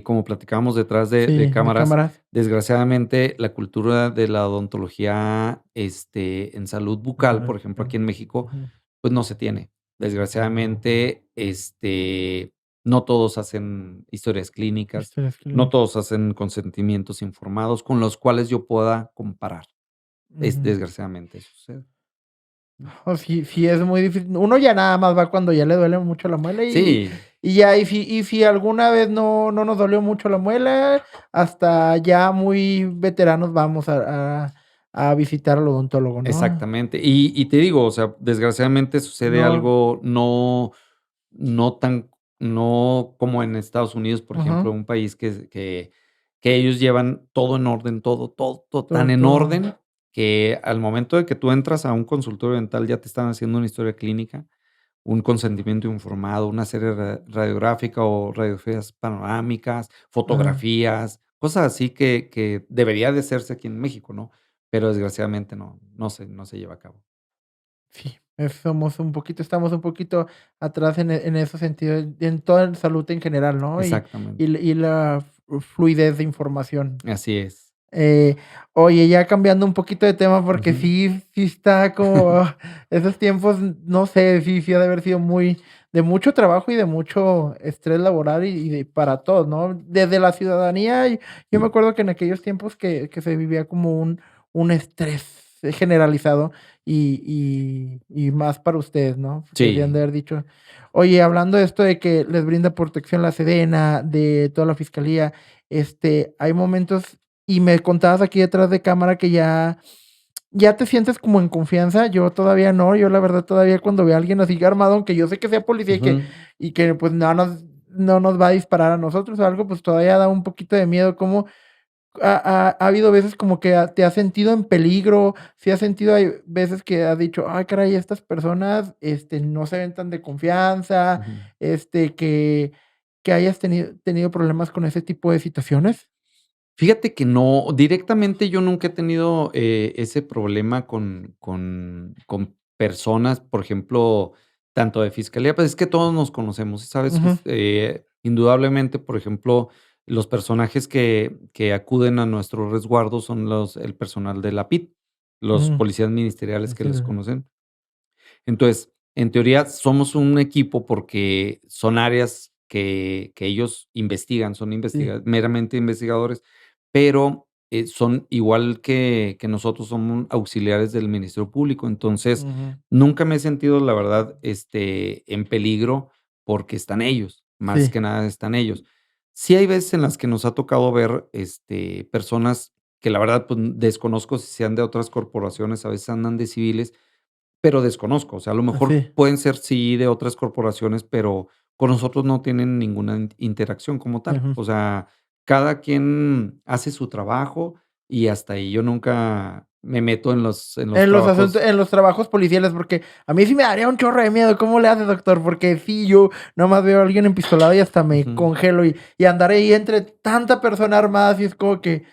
como platicábamos detrás de Sí, de cámaras, cámaras. desgraciadamente, la cultura de la odontología, en salud bucal, por ejemplo, aquí en México, Ujú. pues, no se tiene. Desgraciadamente, no todos hacen historias clínicas, Historias no clínicas. todos hacen consentimientos informados con los cuales yo pueda comparar. Ujú. Desgraciadamente, eso sucede. Oh, sí, sí es muy difícil. Uno ya nada más va cuando ya le duele mucho la muela Sí, y ya, y si alguna vez no nos dolió mucho la muela, hasta ya muy veteranos vamos a visitar al odontólogo, ¿no? exactamente. Y te digo, o sea, desgraciadamente sucede No, algo no tan no como en Estados Unidos, por ejemplo, ajá, un país que ellos llevan todo en orden, todo tan todo, en todo. orden, que al momento de que tú entras a un consultorio dental ya te están haciendo una historia clínica, un consentimiento informado, una serie radiográfica o radiografías panorámicas, Ajá. fotografías, cosas así que debería de hacerse aquí en México, ¿no? Pero desgraciadamente no se lleva a cabo. Sí, estamos un poquito atrás en ese sentido, en toda la salud en general, ¿no? Y, Exactamente, y, y la fluidez de información. así es. Eh, Oye, ya cambiando un poquito de tema, porque Ujú. sí está como esos tiempos, no sé, sí ha de haber sido muy de mucho trabajo y de mucho estrés laboral para todos, ¿no? Desde la ciudadanía, yo me acuerdo que en aquellos tiempos que se vivía como un estrés generalizado y más para ustedes, ¿no? Porque sí han de Sí. haber dicho, oye, hablando de esto de que les brinda protección la Sedena, de toda la fiscalía, hay momentos y me contabas aquí detrás de cámara que ya te sientes como en confianza. Yo todavía no, yo la verdad todavía cuando veo a alguien así armado, aunque yo sé que sea policía Ujú. y que pues no nos va a disparar a nosotros o algo, pues todavía da un poquito de miedo. ¿Cómo ha habido veces como que te has sentido en peligro? ¿Si has sentido, hay veces que has dicho, ay, caray, estas personas, no se ven tan de confianza, Ujú. que hayas tenido problemas con ese tipo de situaciones? Fíjate que no, directamente yo nunca he tenido, ese problema con personas, por ejemplo, tanto de fiscalía, pues, es que todos nos conocemos, ¿sabes? Ujú, Indudablemente, por ejemplo, los personajes que acuden a nuestro resguardo son el personal de la PIT, los ujú. policías ministeriales que Sí, les conocen. Entonces, en teoría, somos un equipo porque son áreas que ellos investigan, son sí. meramente investigadores, pero, son igual que nosotros, somos auxiliares del Ministerio Público. Entonces, Ujú. nunca me he sentido, la verdad, en peligro porque están ellos, más Sí. que nada están ellos. Sí hay veces en las que nos ha tocado ver, personas que la verdad, pues, desconozco si sean de otras corporaciones, a veces andan de civiles, pero desconozco, o sea, a lo mejor Sí. pueden ser, sí, de otras corporaciones, pero con nosotros no tienen ninguna interacción como tal. Ujú. O sea, cada quien hace su trabajo y hasta ahí. Yo nunca me meto en los trabajos. En los trabajos policiales, porque a mí sí me daría un chorro de miedo. ¿Cómo le hace, doctor? Porque sí, yo nomás veo a alguien empistolado y hasta me Ujú. congelo y andar ahí entre tanta persona armada, así es como que,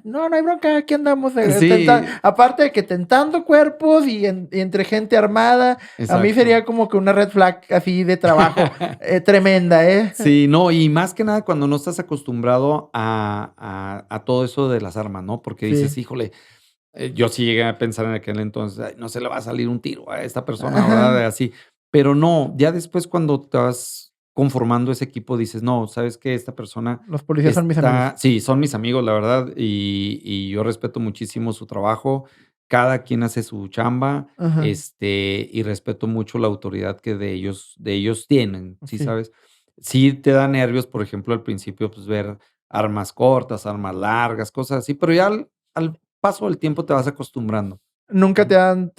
no hay bronca, aquí andamos, Sí, aparte de que tentando cuerpos y entre gente armada, a mí exacto. sería como que una red flag así de trabajo, tremenda, ¿eh? Sí, no, y más que nada cuando no estás acostumbrado a todo eso de las armas, ¿no? Porque dices: Sí. "Híjole". Yo sí llegué a pensar en aquel entonces: "Ay, no se le va a salir un tiro a esta persona", ¿verdad? Ajá. Así. Pero no, ya después cuando te vas conformando ese equipo, dices: "No, ¿sabes qué? Esta persona Los policías son mis amigos. está". Sí, son mis amigos, la verdad, y yo respeto muchísimo su trabajo. Cada quien hace su chamba, Ajá. y respeto mucho la autoridad que de ellos tienen, ¿sí Sí. sabes? Sí te da nervios, por ejemplo, al principio, pues, ver armas cortas, armas largas, cosas así, pero ya al paso del tiempo te vas acostumbrando. ¿Nunca Ujú.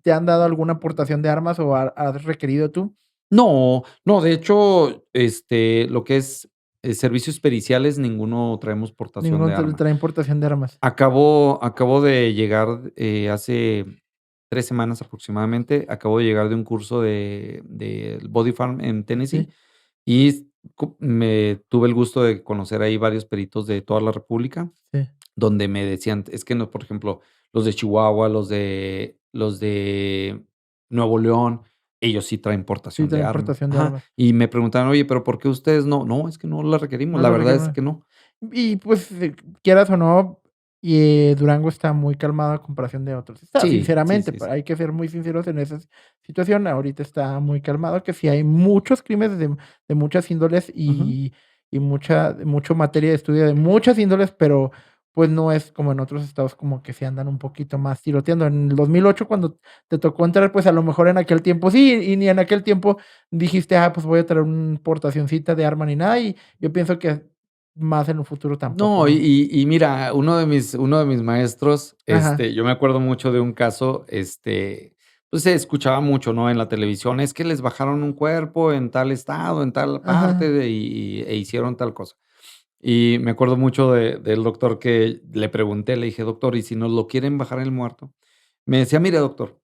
te han dado alguna aportación de armas o has requerido tú? No, no, de hecho, lo que es, servicios periciales, ninguno traemos portación Ninguno de arma. trae importación de armas. Acabo de llegar, hace 3 semanas aproximadamente, acabo de llegar de un curso de Body Farm en Tennessee, Sí, y me tuve el gusto de conocer ahí varios peritos de toda la república, sí, donde me decían, es que no, por ejemplo, los de Chihuahua, los de Nuevo León, ellos sí traen sí portación de trae arma. importación de Ajá, armas. y me preguntaban: "Oye, pero, ¿por qué ustedes no?". No, es que no la requerimos, No la lo verdad es requieren. que no. Y pues, quieras o no, Durango está muy calmado a comparación de otros estados. Sí, sí, Sinceramente, sí, sí. hay que ser muy sinceros en esa situación. Ahorita está muy calmado, que sí hay muchos crímenes de muchas índoles Ujú. y mucho materia de estudio de muchas índoles, pero pues no es como en otros estados como que se andan un poquito más tiroteando. En el 2008 cuando te tocó entrar, pues a lo mejor en aquel tiempo sí, y ni en aquel tiempo dijiste, pues voy a traer una portacioncita de arma ni nada. Y yo pienso que más en un futuro tampoco, No, y ¿no? y y mira, uno de mis maestros, Ajá, yo me acuerdo mucho de un caso, pues, se escuchaba mucho, ¿no?, en la televisión, es que les bajaron un cuerpo en tal estado, en tal parte ajá. de e hicieron tal cosa. Y me acuerdo mucho del doctor que le pregunté, le dije: "Doctor, ¿y si nos lo quieren bajar el muerto?". Me decía: "Mire, doctor,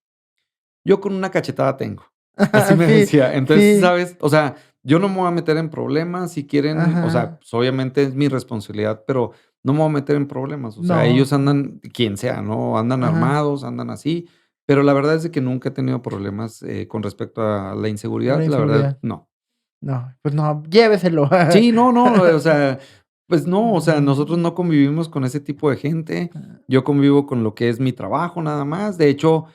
yo con una cachetada tengo". Así me Sí, decía. Entonces, sí, ¿sabes? O sea, yo no me voy a meter en problemas, si quieren, o sea, ajá. pues, obviamente es mi responsabilidad, pero no me voy a meter en problemas. O sea, No, ellos andan, quien sea, ¿no? Andan ajá, armados, andan así, pero la verdad es de que nunca he tenido problemas, con respecto a la la inseguridad, la verdad, inseguridad. no. No, pues no, lléveselo. Sí, no, no, o sea, pues no, o sea, nosotros no convivimos con ese tipo de gente. Yo convivo con lo que es mi trabajo nada más. De hecho,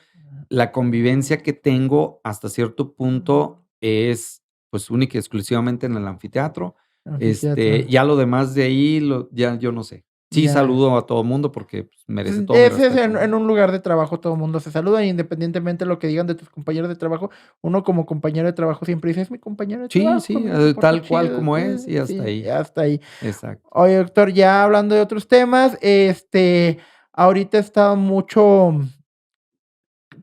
la convivencia que tengo hasta cierto punto es, pues, única y exclusivamente en el anfiteatro. Anfiteatro, Ya lo demás de ahí, ya yo no sé. Sí ya. saludo a todo mundo porque, pues, merece todo mi Ese es respeto, en ¿no? un lugar de trabajo todo el mundo se saluda, independientemente de lo que digan de tus compañeros de trabajo, uno como compañero de trabajo siempre dice: "Es mi compañero de Sí, trabajo, a sí, mí se porta tal cual chido", como es y hasta sí, ahí. hasta ahí. Exacto. Oye, doctor, ya hablando de otros temas, ahorita está mucho,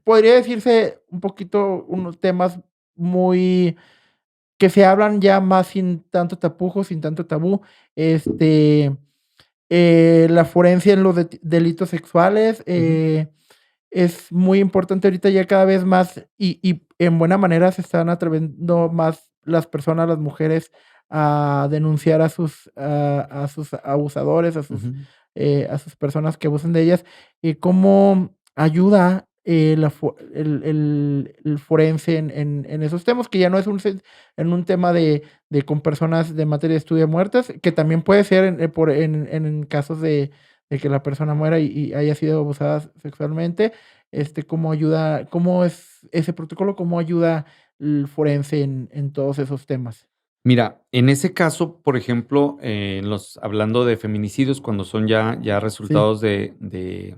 podría decirse un poquito unos temas muy que se hablan ya más sin tanto tapujo, sin tanto tabú, este, la forencia en los delitos sexuales, Ujú, es muy importante ahorita ya cada vez más y en buena manera se están atreviendo más las personas, las mujeres a denunciar a sus abusadores, ujú. a sus personas que abusan de ellas. ¿Cómo ayuda, el forense en esos temas? Que ya no es en un tema de con personas de materia de estudio de muertes, que también puede ser en casos de que la persona muera y haya sido abusada sexualmente. ¿Cómo es ese protocolo? ¿Cómo ayuda el forense en todos esos temas? Mira, en ese caso, por ejemplo, hablando de feminicidios, cuando son ya Sí, resultados de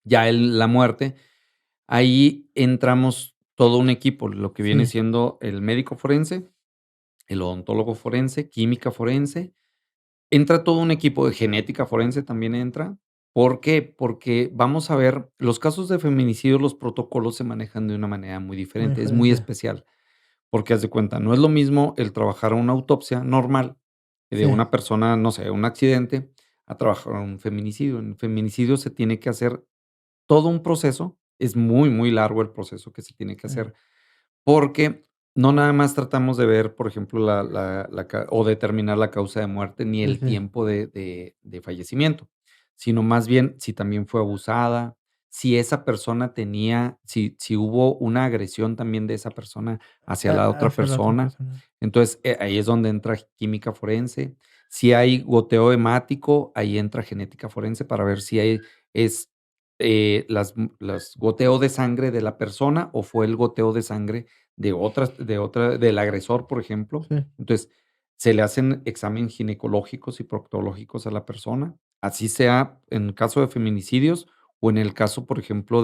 ya la muerte, ahí entramos todo un equipo, lo que viene sí, siendo el médico forense, el odontólogo forense, química forense, entra todo un equipo de genética forense también entra. ¿Por qué? Porque vamos a ver, los casos de feminicidio, los protocolos se manejan de una manera muy muy diferente, es muy diferente. especial. Porque haz de cuenta, no es lo mismo el trabajar una autopsia normal de Sí, una persona, no sé, un accidente, a trabajar un feminicidio. En feminicidio se tiene que hacer todo un proceso, es muy, muy largo el proceso que se tiene que sí, hacer, porque no nada más tratamos de ver, por ejemplo, o determinar la causa de muerte ni sí, el sí, tiempo de fallecimiento, sino más bien si también fue abusada, si esa persona si hubo una agresión también de esa persona hacia la otra hacia la otra persona. persona. Entonces, ahí es donde entra química forense. Si hay goteo hemático, ahí entra genética forense para ver si es, las goteo de sangre de la persona o fue el goteo de sangre del agresor, por ejemplo. Sí, Entonces, se le hacen examen ginecológicos y proctológicos a la persona, así sea en caso de feminicidios o en el caso, por ejemplo,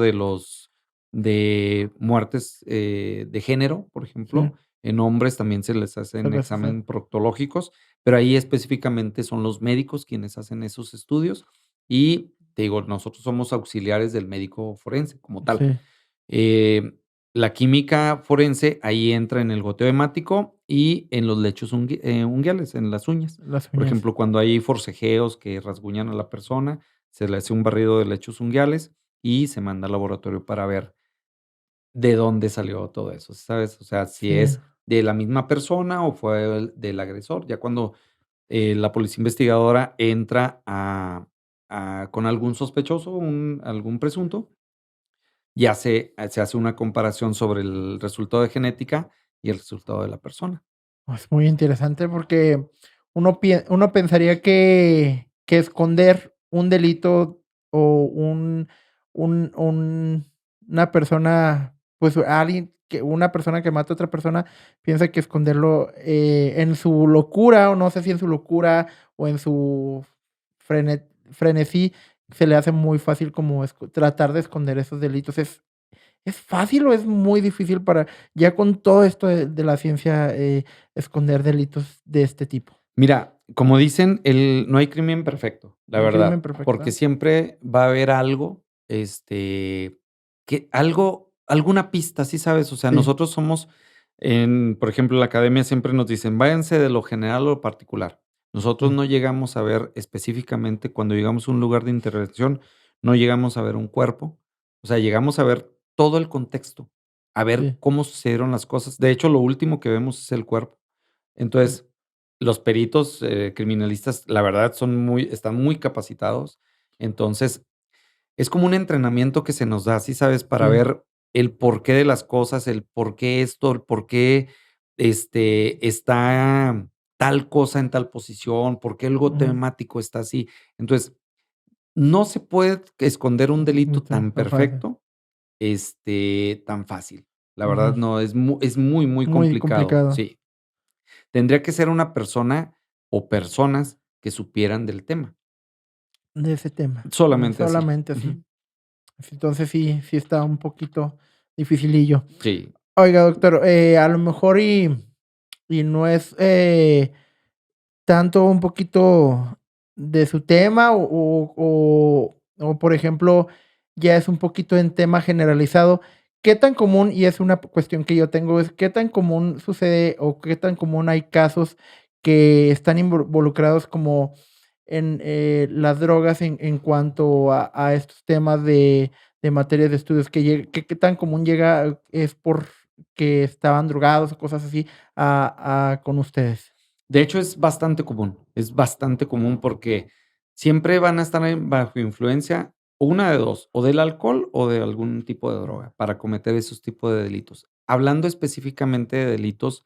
de muertes, de género, por sí, ejemplo, en hombres también se les se hacen les hace. examen proctológicos, pero ahí específicamente son los médicos quienes hacen esos estudios y te digo, nosotros somos auxiliares del médico forense como tal. Sí, Eh, la química forense ahí entra en el goteo hemático y en los lechos unguiales, en las uñas. Las Por uñas. ejemplo, cuando hay forcejeos que rasguñan a la persona, se le hace un barrido de lechos unguiales y se manda al laboratorio para ver de dónde salió todo eso, ¿sabes? O sea, si Sí. es de la misma persona o fue del agresor. Ya cuando la policía investigadora entra con algún sospechoso, algún presunto, ya se hace una comparación sobre el resultado de genética y el resultado de la persona. Es muy interesante porque uno pensaría que esconder un delito o un una persona, pues, alguien que una persona que mata a otra persona piensa que esconderlo, en su locura, o no sé si en su locura o en su frenesí, se le hace muy fácil como tratar de esconder esos delitos. ¿Es fácil o es muy difícil para ya con todo esto de la ciencia, esconder delitos de este tipo? Mira, como dicen, no hay crimen perfecto, la No hay crimen verdad, perfecto, porque ¿verdad? siempre va a haber algo, alguna pista, ¿sí sabes? O sea, Sí, nosotros somos, por ejemplo, en la academia siempre nos dicen, váyanse de lo general a lo particular. Nosotros sí, no llegamos a ver específicamente, cuando llegamos a un lugar de intervención, no llegamos a ver un cuerpo, o sea, llegamos a ver todo el contexto, a ver sí, cómo sucedieron las cosas. De hecho, lo último que vemos es el cuerpo. sí. Entonces, los peritos, criminalistas, la verdad están muy capacitados. Entonces, es como un entrenamiento que se nos da, ¿sí sabes? Para Sí, ver el porqué de las cosas, el porqué esto, el porqué, está tal cosa en tal posición, por qué el goteo ujú. hemático está así. Entonces, no se puede esconder un No delito está tan tan fácil. perfecto, tan fácil. La verdad, Ujú. no, es muy, muy Muy complicado, complicado sí. Tendría que ser una persona o personas que supieran del tema. de ese tema, Solamente así. solamente así. Ujú. Entonces sí está un poquito dificilillo. Sí. Oiga, doctor, a lo mejor y no es, tanto un poquito de su tema o, por ejemplo, ya es un poquito en tema generalizado. ¿Qué tan común, y es una cuestión que yo tengo, es qué tan común sucede o qué tan común hay casos que están involucrados como en las drogas en cuanto a estos temas de materias de estudios? ¿Qué tan común llega, es por que estaban drogados o cosas así con ustedes? De hecho, es bastante común porque siempre van a estar bajo influencia, o una de 2 o del alcohol o de algún tipo de droga para cometer esos tipos de delitos. Hablando específicamente de delitos,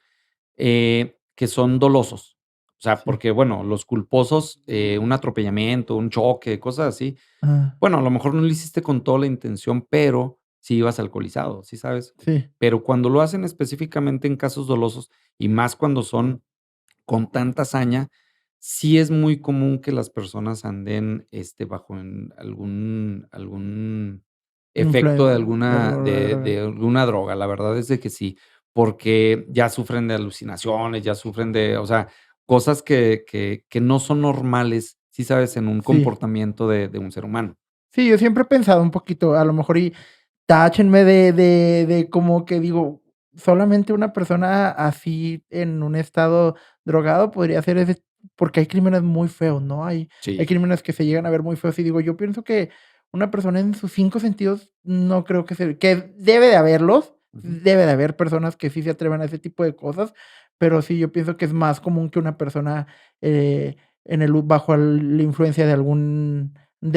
que son dolosos. O sea, Sí. porque, bueno, los culposos, un atropellamiento, un choque, cosas así, Ah, bueno, a lo mejor no lo hiciste con toda la intención, pero sí ibas alcoholizado, ¿sí sabes? sí, Pero cuando lo hacen específicamente en casos dolosos, y más cuando son con tanta hazaña, sí es muy común que las personas anden, bajo algún efecto de de drogas. alguna droga. La verdad es de que sí, porque ya sufren de alucinaciones, ya sufren de, o sea, cosas que no son normales, ¿sí sabes? En un Sí, comportamiento de un ser humano. sí, yo siempre he pensado un poquito, a lo mejor y táchenme de como que digo, solamente una persona así en un estado drogado podría hacer ese porque hay crímenes muy feos, ¿no? Hay Sí. crímenes que se llegan a ver muy feos y digo, yo pienso que una persona en sus 5 sentidos no creo que debe de haberlos, Ujú. debe de haber personas que sí se atrevan a ese tipo de cosas, pero sí, yo pienso que es más común que una persona, en el bajo la influencia de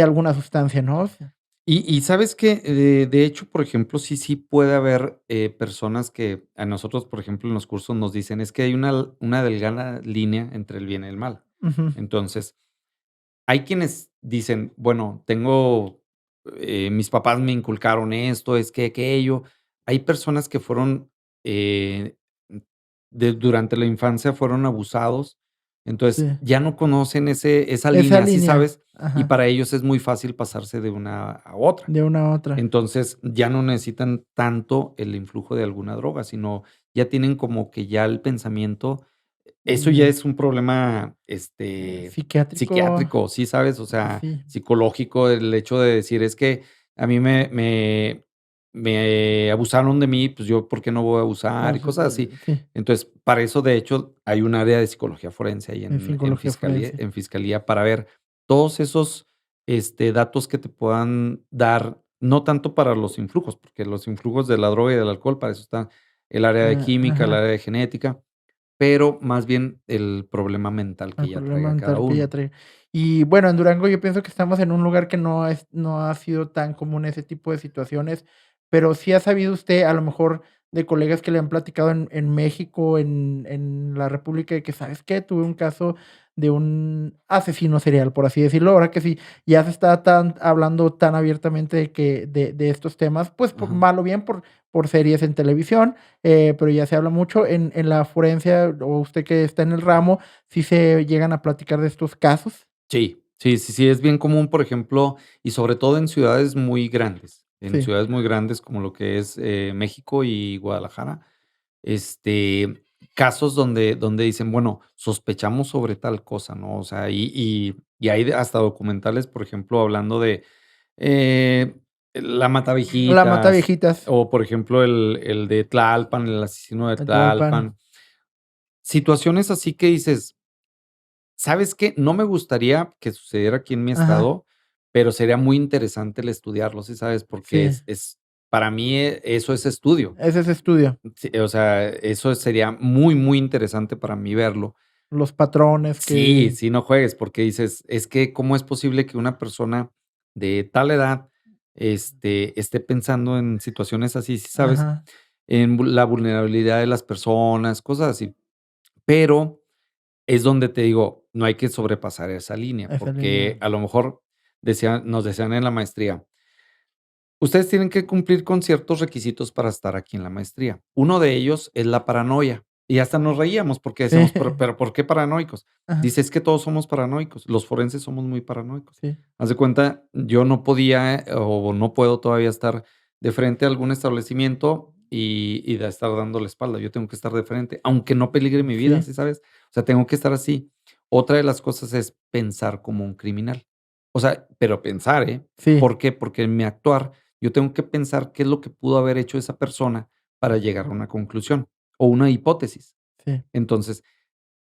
alguna sustancia, ¿no? Y ¿sabes qué? De hecho, por ejemplo, sí puede haber, personas que a nosotros, por ejemplo, en los cursos nos dicen: "Es que hay una delgada línea entre el bien y el mal". Ujú, Entonces, hay quienes dicen: "Bueno, mis papás me inculcaron esto, es que aquello". Hay personas que fueron, eh, durante la infancia fueron abusados, entonces sí. ya no conocen esa Esa línea, ¿sí línea, sabes? Y ajá, para ellos es muy fácil pasarse de una a otra. de una a otra. Entonces, ya no necesitan tanto el influjo de alguna droga, sino ya tienen como que ya el pensamiento, eso ya Mm, es un problema, psiquiátrico, psiquiátrico, ¿sí sabes? O sea, sí, psicológico, el hecho de decir: "Es que a mí me abusaron de mí, pues yo, ¿por qué no voy a abusar? O Y sea, cosas así. sí, Entonces, para eso, de hecho, hay un área de psicología forense ahí en en psicología fiscalía, forense. para ver todos esos datos que te puedan dar, no tanto para los influjos, porque los influjos de la droga y del alcohol, para eso está el área de química, el Ajá. área de genética, pero más bien el problema mental que El ya problema traiga cada mental que ella uno. trae. Y bueno, en Durango yo pienso que estamos en un lugar que no ha sido tan común ese tipo de situaciones, pero sí ha sabido usted, a lo mejor, de colegas que le han platicado en México, en la república, de que, ¿sabes qué? Tuve un caso de un asesino serial, por así decirlo. Ahora que sí, ya se está hablando tan abiertamente de estos temas, pues, por Ajá. mal o bien, por series en televisión, pero ya se habla mucho en la forencia, o usted que está en el ramo, ¿sí se llegan a platicar de estos casos? Sí, sí, sí, sí, es bien común, por ejemplo, y sobre todo en Sí. ciudades muy grandes como lo que es, México y Guadalajara, este, casos donde dicen, bueno, sospechamos sobre tal cosa, ¿no? O sea, y hay hasta documentales, por ejemplo, hablando de, eh, la La mata Mataviejitas, viejitas o por ejemplo, el de Tlalpan, el asesino de de Tlalpan. Tlalpan. Situaciones así que dices: ¿sabes qué? No me gustaría que sucediera aquí en mi Ajá, estado, pero sería muy interesante el estudiarlo, ¿sí sabes? Porque sí, para mí, eso es estudio. ese es estudio. Sí, o sea, eso sería muy, muy interesante para mí verlo. Los patrones Sí, que sí, no juegues, porque dices, es que, ¿cómo es posible que una persona de tal edad, esté pensando en situaciones así, sí sabes? ajá, En la vulnerabilidad de las personas, cosas así. Pero es donde te digo, no hay que sobrepasar esa línea, esa porque línea. a lo mejor nos decían en la maestría, ustedes tienen que cumplir con ciertos requisitos para estar aquí en la maestría. Uno de ellos es la paranoia. Y hasta nos reíamos porque Sí, decíamos, pero ¿por qué paranoicos? ajá, Dice, es que todos somos paranoicos, los forenses somos muy paranoicos. sí, Haz de cuenta, yo no podía o no puedo todavía estar de frente a algún establecimiento y de estar dando la espalda. Yo tengo que estar de frente, aunque no peligre mi vida, sí, ¿sí sabes? O sea, tengo que estar así. Otra de las cosas es pensar como un criminal. O sea, pero pensar, ¿eh? sí, ¿Por qué? Porque en mi actuar yo tengo que pensar qué es lo que pudo haber hecho esa persona para llegar a una conclusión o una hipótesis. sí, Entonces,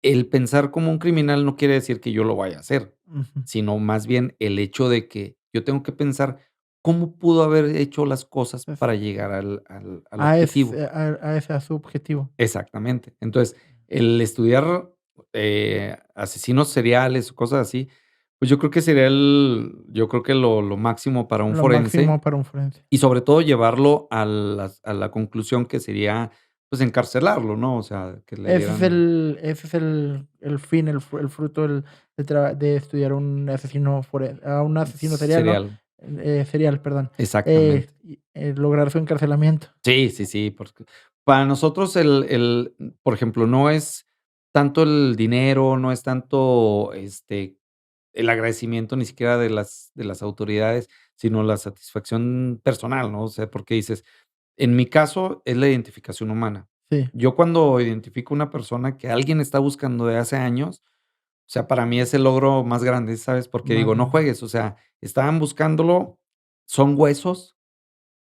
el pensar como un criminal no quiere decir que yo lo vaya a hacer, ujú. sino más bien el hecho de que yo tengo que pensar cómo pudo haber hecho las cosas Es para llegar al objetivo. a ese a su objetivo. Exactamente. Entonces, el estudiar, asesinos seriales o cosas así, pues yo creo que sería yo creo que lo máximo para un Lo máximo forense. para un forense. Y sobre todo llevarlo a la conclusión que sería, pues, encarcelarlo, ¿no? O sea, que le dieran Ese es el fin, el fruto de estudiar un asesino a un asesino serial, ¿no? serial. Serial, perdón. Exactamente. Lograr su encarcelamiento. Sí, sí, sí, porque para nosotros por ejemplo, no es tanto el dinero, no es tanto, el agradecimiento ni siquiera de las autoridades, sino la satisfacción personal, ¿no? O sea, porque dices, en mi caso es la identificación humana. Sí, Yo cuando identifico una persona que alguien está buscando de hace años, o sea, para mí es el logro más grande, ¿sabes? Porque más digo, no grande. juegues, o sea, estaban buscándolo, son huesos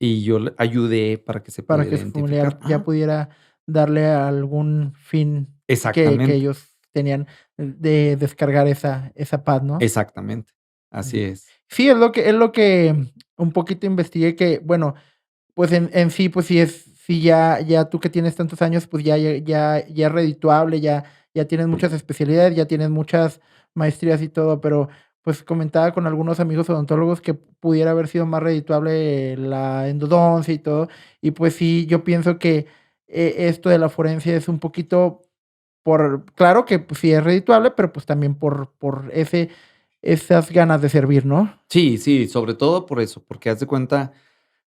y yo le ayudé para que se Para pudiera que su familiar identificar. ya Ajá, pudiera darle algún fin que exactamente, ellos tenían de descargar esa paz, ¿no? exactamente, así Sí. es. Sí, es lo que un poquito investigué que, bueno, pues en sí, pues sí ya tú que tienes tantos años, pues ya es redituable, ya tienes muchas especialidades, ya tienes muchas maestrías y todo, pero, pues, comentaba con algunos amigos odontólogos que pudiera haber sido más redituable la endodoncia y todo. Y, pues sí, yo pienso que, esto de la forencia es un poquito claro que, pues, sí es redituable, pero, pues, también por esas ganas de servir, ¿no? Sí, sí, sobre todo por eso, porque haz de cuenta,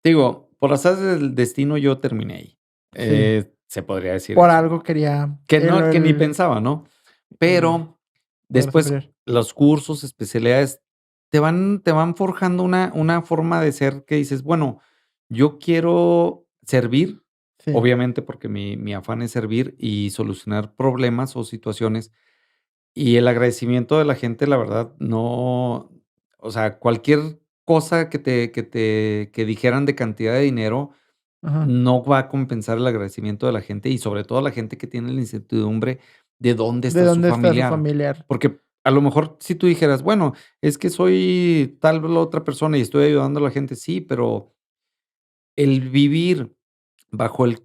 te digo, por azares del destino yo terminé ahí. Sí, Se podría decir por eso, algo ¿no? quería Que ni pensaba, ¿no? el Pero poder después superior. los cursos, especialidades, te van forjando una forma de ser que dices, bueno, yo quiero servir, Sí, obviamente, porque mi afán es servir y solucionar problemas o situaciones, y el agradecimiento de la gente, la verdad, no, o sea, cualquier cosa que dijeran de cantidad de dinero Ajá. no va a compensar el agradecimiento de la gente y sobre todo la gente que tiene la incertidumbre de dónde ¿De está su dónde está su familiar. familiar? Porque a lo mejor si tú dijeras, bueno, es que soy tal la otra persona y estoy ayudando a la gente, sí, pero el vivir bajo el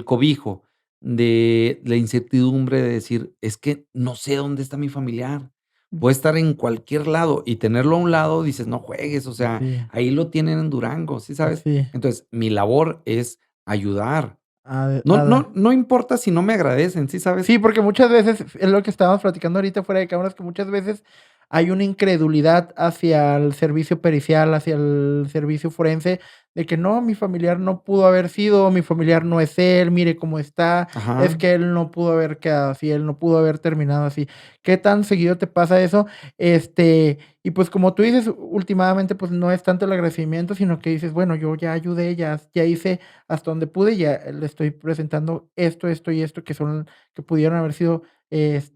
cobijo de la incertidumbre de decir: "Es que no sé dónde está mi familiar". Puede estar en cualquier lado y tenerlo a un lado, dices: "No juegues", o sea, Sí, ahí lo tienen en Durango, ¿sí sabes? sí. Entonces, mi labor es ayudar. A No importa si no me agradecen, ¿sí sabes? Sí, porque muchas veces, es lo que estábamos platicando ahorita fuera de cámaras, que muchas veces hay una incredulidad hacia el servicio pericial, hacia el servicio forense, de que no, mi familiar no pudo haber sido, mi familiar no es él, mire cómo está, es Ajá. que él no pudo haber quedado así, él no pudo haber terminado así. ¿Qué tan seguido te pasa eso? Y pues como tú dices, últimamente pues no es tanto el agradecimiento, sino que dices, bueno, yo ya ayudé, ya hice hasta donde pude, ya le estoy presentando esto y esto, que pudieron haber sido,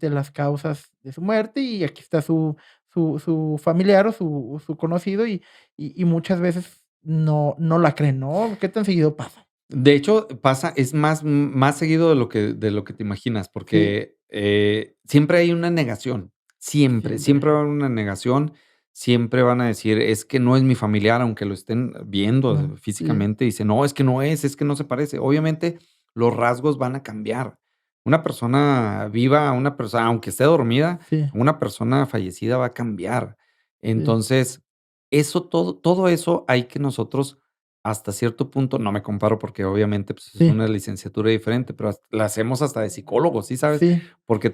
las causas de su muerte, y aquí está su familiar o su conocido, y muchas veces no la creen, ¿no? ¿Qué tan seguido pasa? De hecho, pasa es más seguido de lo que te imaginas, Sí, porque, siempre hay una negación, siempre, siempre. siempre va a haber una negación, siempre van a decir: "Es que no es mi familiar", aunque lo estén No, viendo sí, físicamente, dicen: "No, es que no se parece". Obviamente, los rasgos van a cambiar. Una persona viva, una persona aunque esté dormida, sí, una persona fallecida va a cambiar. sí, Entonces, eso todo eso hay que nosotros hasta cierto punto, no me comparo porque obviamente, pues, es sí, una licenciatura diferente, pero la hacemos hasta de psicólogos, ¿sí sabes? sí, Porque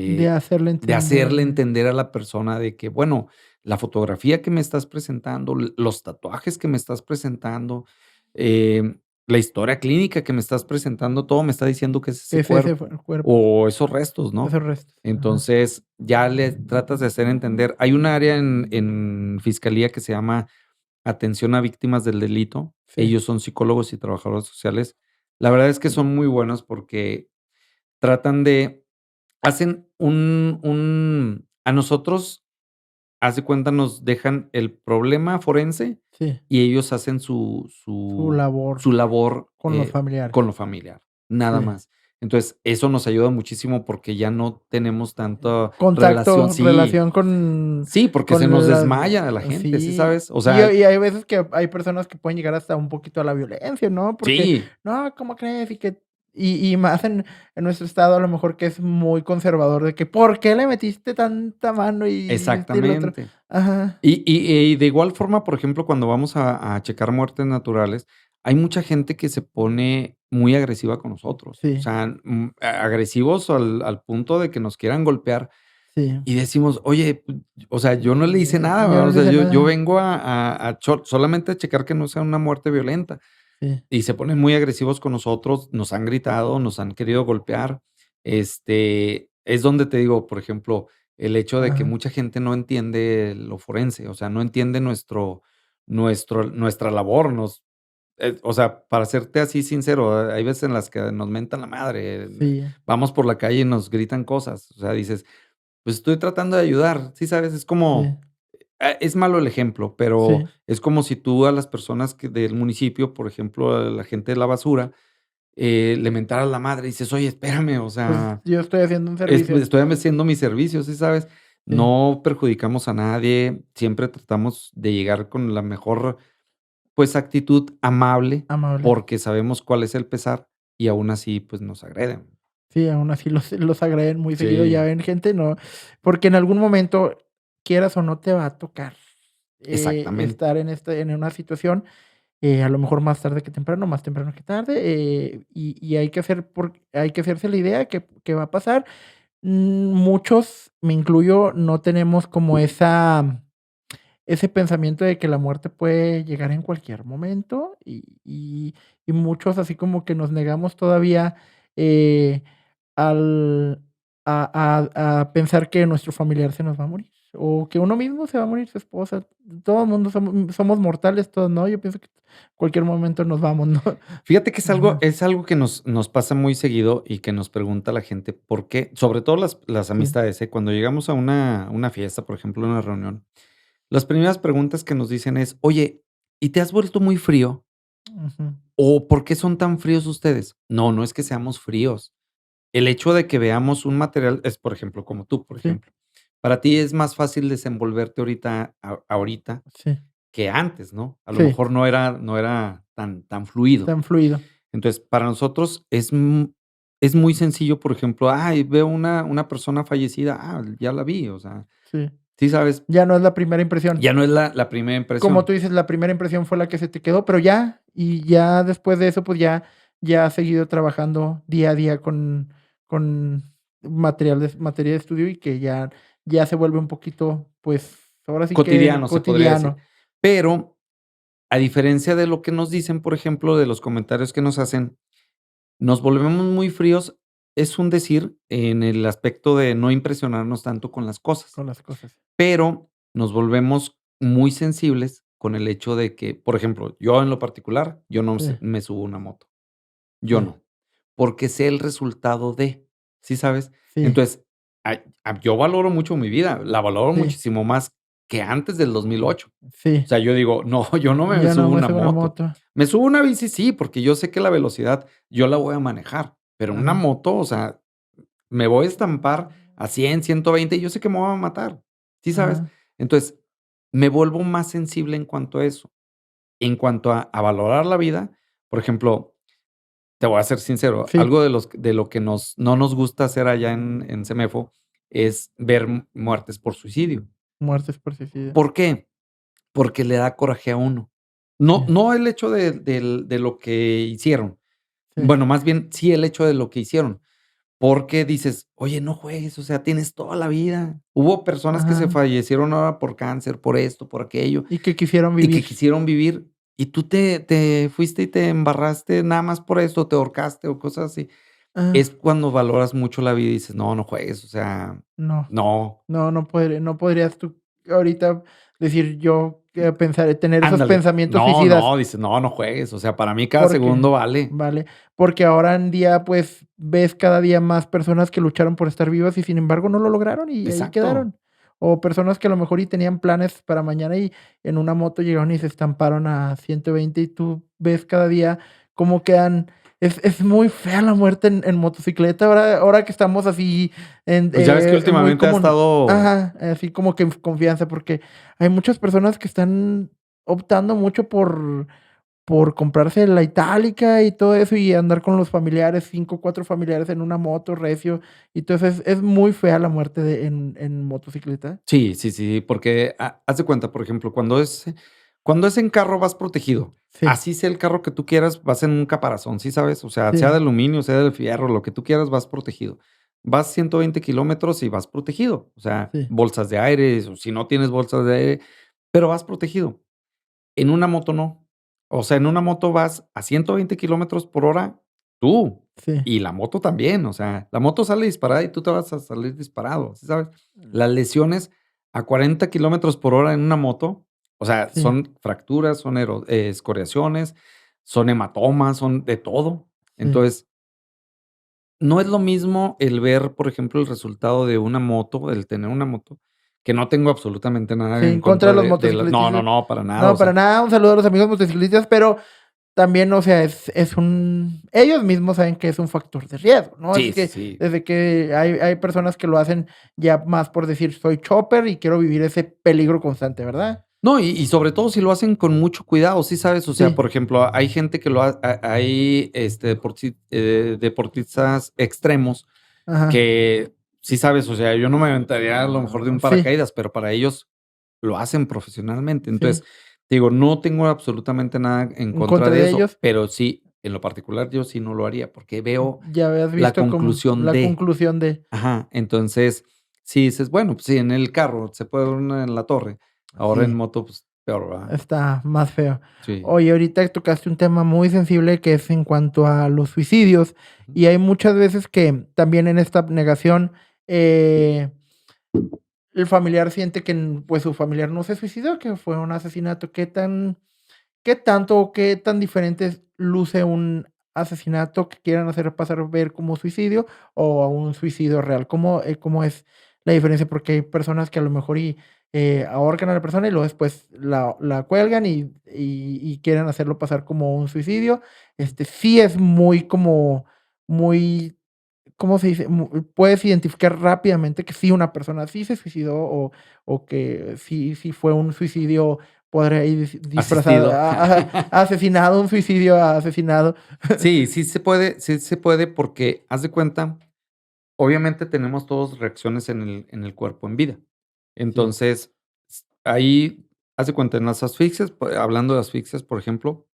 de hacerle de hacerle entender. entender a la persona de que, bueno, la fotografía que me estás presentando, los tatuajes que me estás presentando, la historia clínica que me estás presentando, todo me está diciendo que es ese Ese fue cuerpo el cuerpo, o esos restos, ¿no? esos restos. Ajá, Entonces, ya le tratas de hacer entender. Hay un área en fiscalía que se llama atención a víctimas del delito. sí, Ellos son psicólogos y trabajadores sociales. La verdad es que son muy buenos porque tratan de hacen un a nosotros, haz de cuenta, nos dejan el problema forense sí, y ellos hacen su su su labor su labor, con los familiares. con lo familiar, nada Sí. más. Entonces, eso nos ayuda muchísimo porque ya no tenemos tanta relación. Contacto, Sí, relación sí, porque se nos con las desmaya la gente, ¿sí sí, sabes? O y sea, hay veces que hay personas que pueden llegar hasta un poquito a la violencia, ¿no? Porque: sí. "No, ¿cómo crees?", y más en nuestro estado, a lo mejor, que es muy conservador, de que: "¿Por qué le metiste tanta mano?", y y lo otro. Exactamente. Ajá, Y de igual forma, por ejemplo, cuando vamos a checar muertes naturales, hay mucha gente que se pone muy agresiva con nosotros. O sí, sea, agresivos al punto de que nos quieran golpear sí. y decimos: "Oye, o sea, yo no le hice nada, Yo ¿verdad? no O le sea, hice yo nada. vengo solamente a checar que no sea una muerte violenta". Sí, Y se ponen muy agresivos con nosotros, nos han gritado, nos han querido golpear. Es donde te digo, por ejemplo, el hecho de que ajá. mucha gente no entiende lo forense, o sea, no entiende nuestra labor, o sea, para serte así sincero, hay veces en las que nos mentan la madre, Sí, vamos por la calle y nos gritan cosas, o sea, dices: "Pues estoy tratando de ayudar", ¿sí sabes? Es sí, como es malo el ejemplo, pero sí. es como si tú a las personas que del municipio, por ejemplo, a la gente de la basura, le mentaras la madre y dices: "Oye, espérame, o Pues, sea, yo estoy haciendo un servicio. estoy haciendo mi servicio", ¿sí sabes? Sí, No perjudicamos a nadie, siempre tratamos de llegar con la mejor, pues, actitud amable, amable. porque sabemos cuál es el pesar y aún así, pues, nos agreden. Sí, aún así los agreden muy seguido, ya Sí, ven gente, no, porque en algún momento, quieras o no, te va a tocar, exactamente. estar en una situación, a lo mejor más tarde que temprano, más temprano que tarde, y hay que hacerse la idea que va a pasar. Muchos, me incluyo, no tenemos como ese pensamiento de que la muerte puede llegar en cualquier momento, y muchos así como que nos negamos todavía, eh, al a pensar que nuestro familiar se nos va a morir. o que uno mismo se va a morir, su esposa. Todo el mundo somos mortales todos, ¿no? Yo pienso que cualquier momento nos vamos, ¿no? Fíjate que Ajá. es algo que nos pasa muy seguido y que nos pregunta la gente, ¿por qué? Sobre todo las Sí. amistades, ¿eh? Cuando llegamos a una fiesta, por ejemplo, una reunión, las primeras preguntas que nos dicen es: "Oye, ¿y te has vuelto muy frío? Ujú. ¿O por qué son tan fríos ustedes?". No, no es que seamos fríos. El hecho de que veamos un material es, por ejemplo, como tú, por Sí, ejemplo. Para ti es más fácil desenvolverte ahorita sí, que antes, ¿no? A lo sí, mejor no era tan fluido. tan fluido. Entonces, para nosotros es muy sencillo, por ejemplo, ay, veo una persona fallecida, ya la vi, o sea, Sí. sí sabes, Ya no es la primera impresión. ya no es la primera Como tú impresión. dices, la primera impresión fue la que se te quedó, pero ya, y ya después de eso, pues ya has seguido trabajando día a día con materia de estudio y que ya se vuelve un poquito, pues, ahora sí que Cotidiano, se podría decir. cotidiano. Pero, a diferencia de lo que nos dicen, por ejemplo, de los comentarios que nos hacen, nos volvemos muy fríos, es un decir, en el aspecto de no impresionarnos tanto con las cosas, Con las cosas. pero nos volvemos muy sensibles con el hecho de que, por ejemplo, yo en lo particular, yo no Sí, me subo a una moto, yo sí, no, porque sé el resultado de, ¿sí sabes? sí, Entonces, yo valoro mucho mi vida, la valoro sí, muchísimo más que antes del 2008. O sí. sea, yo digo: "No, yo no me Ya subo no a me una subo a una moto". moto. Me subo a una bici, sí, porque yo sé que la velocidad yo la voy a manejar, pero una Ajá, moto, o sea, me voy a estampar a 100, 120 y yo sé que me voy a matar, ¿sí sabes? ajá. Entonces, me vuelvo más sensible en cuanto a eso. En cuanto a valorar la vida, por ejemplo, te voy a ser sincero, Sí, algo de lo que no nos gusta hacer allá en Semefo es ver muertes por suicidio. muertes por suicidio. ¿Por qué? Porque le da coraje a uno. Sí, No el hecho de lo que hicieron. sí. Bueno, más bien, sí el hecho de lo que hicieron, porque dices: "Oye, no juegues, o sea, tienes toda la vida". Hubo personas que se Ajá. fallecieron ahora por cáncer, por esto, por aquello, Y que quisieron y que vivir. quisieron vivir, y tú te fuiste y te embarraste nada más por esto, te ahorcaste o cosas así. Es Ah, cuando valoras mucho la vida y dices: "No, no juegues", o sea, no. no. No podrías tú ahorita decir yo, pensar tener esos Ándale. pensamientos No, suicidas, no, dices: "No, no juegues", o sea, para mí cada porque segundo vale. vale, porque ahora en día, pues, ves cada día más personas que lucharon por estar vivas y, sin embargo, no lo lograron y ahí Exacto. quedaron. O personas que a lo mejor y tenían planes para mañana y en una moto llegaron y se estamparon a 120 y tú ves cada día cómo quedan. Es muy fea la muerte en motocicleta, ahora que estamos así en, Pues ya ves que muy últimamente ha común, estado ajá, así como que en confianza, porque hay muchas personas que están optando mucho por comprarse la itálica y todo eso, y andar con los familiares, 5 4 familiares en una moto recio, y entonces es muy fea la muerte en motocicleta. sí, sí, sí, porque haz de cuenta, por ejemplo, cuando es en carro vas protegido. Sí, Así sea el carro que tú quieras, vas en un caparazón, ¿sí sabes? O sea, sea sí, de aluminio, sea de fierro, lo que tú quieras, vas protegido. Vas 120 kilómetros y vas protegido. O sea, sí, bolsas de aire, o si no tienes bolsas de aire, pero vas protegido. En una moto no. O sea, en una moto vas a 120 kilómetros por hora tú, sí. y la moto también. O sea, la moto sale disparada y tú te vas a salir disparado, ¿sí sabes? Las lesiones a 40 kilómetros por hora en una moto, o sea, Sí, son fracturas, son escoriaciones, son hematomas, son de todo. sí. Entonces, no es lo mismo el ver, por ejemplo, el resultado de una moto, el tener una moto, que no tengo absolutamente nada Sí, en en contra de contra los de la no, no, motociclistas. no, para nada, No, o para sea, nada, un saludo a los amigos motociclistas, pero también, o sea, es un ellos mismos saben que es un factor de riesgo, ¿no? sí, Es sí, que sí. desde que hay personas que lo hacen ya más por decir: "Soy chopper y quiero vivir ese peligro constante", ¿verdad? No, y sobre todo si lo hacen con mucho cuidado, ¿sí sabes? O sea, Sí, por ejemplo, hay gente que lo ha hay, deportistas extremos ajá, que sí sabes, o sea, yo no me aventaría a lo mejor de un sí, paracaídas, pero para ellos lo hacen profesionalmente. sí, Entonces, te digo, no tengo absolutamente nada en en contra contra de de eso, ellos. pero sí, en lo particular, yo sí no lo haría, porque veo Ya habías la visto como conclusión la de conclusión de ajá, entonces, si dices, bueno, pues sí, en el carro se puede ver una en la torre, ahora en sí, moto, pues peor, ¿verdad? está más feo. Sí. Oye, ahorita tocaste un tema muy sensible que es en cuanto a los suicidios, Ujú. y hay muchas veces que también en esta negación, eh el familiar siente que, pues, su familiar no se suicidó, que fue un asesinato. ¿Qué tanto o qué tan diferente luce un asesinato que quieran hacer pasar ver como suicidio o a un suicidio real? ¿Cómo es la diferencia? Porque hay personas que a lo mejor ahorcan a la persona y luego después la cuelgan y quieren hacerlo pasar como un suicidio. Sí es muy como muy, ¿cómo se dice? Puedes identificar rápidamente que sí una persona sí se suicidó o que sí fue un suicidio, podría ir disfrazado, Asistido. asesinado, un suicidio asesinado. Sí, sí se puede porque, haz de cuenta, obviamente tenemos todos reacciones en el cuerpo en vida. Sí, Entonces, ahí, haz de cuenta, en las asfixias, hablando de asfixias, por ejemplo,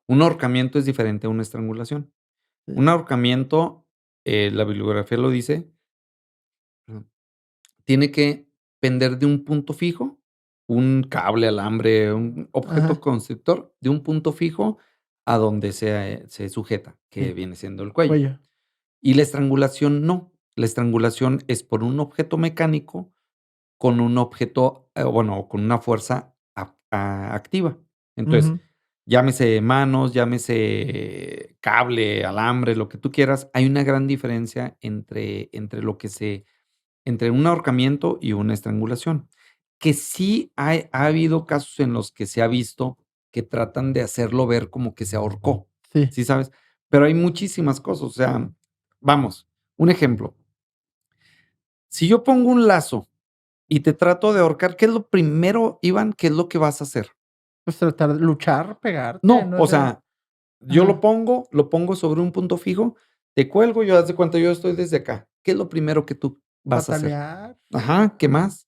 un ahorcamiento es diferente a una estrangulación. sí. Un ahorcamiento, la bibliografía lo dice, ujú, tiene que pender de un punto fijo, un cable, alambre, un objeto Ajá, constrictor de un punto fijo a donde se sujeta, que sí, viene siendo el cuello. cuello. Y la estrangulación no. La estrangulación es por un objeto mecánico con un objeto, bueno, con una fuerza activa. Entonces, Ujú, llámese manos, llámese cable, alambre, lo que tú quieras, hay una gran diferencia entre lo que se entre un ahorcamiento y una estrangulación, que sí ha habido casos en los que se ha visto que tratan de hacerlo ver como que se ahorcó, sí. ¿sí sabes? Pero hay muchísimas cosas, o sea, vamos, un ejemplo, si yo pongo un lazo y te trato de ahorcar, ¿qué es lo primero, Iván? ¿Qué es lo que vas a hacer? Pues tratar de luchar, pegarte, No, no o sé. sea, yo Ajá, lo pongo sobre un punto fijo, te cuelgo, yo haz de cuenta, yo estoy desde acá. ¿Qué es lo primero que tú vas a hacer? patalear, Ajá, ¿qué más?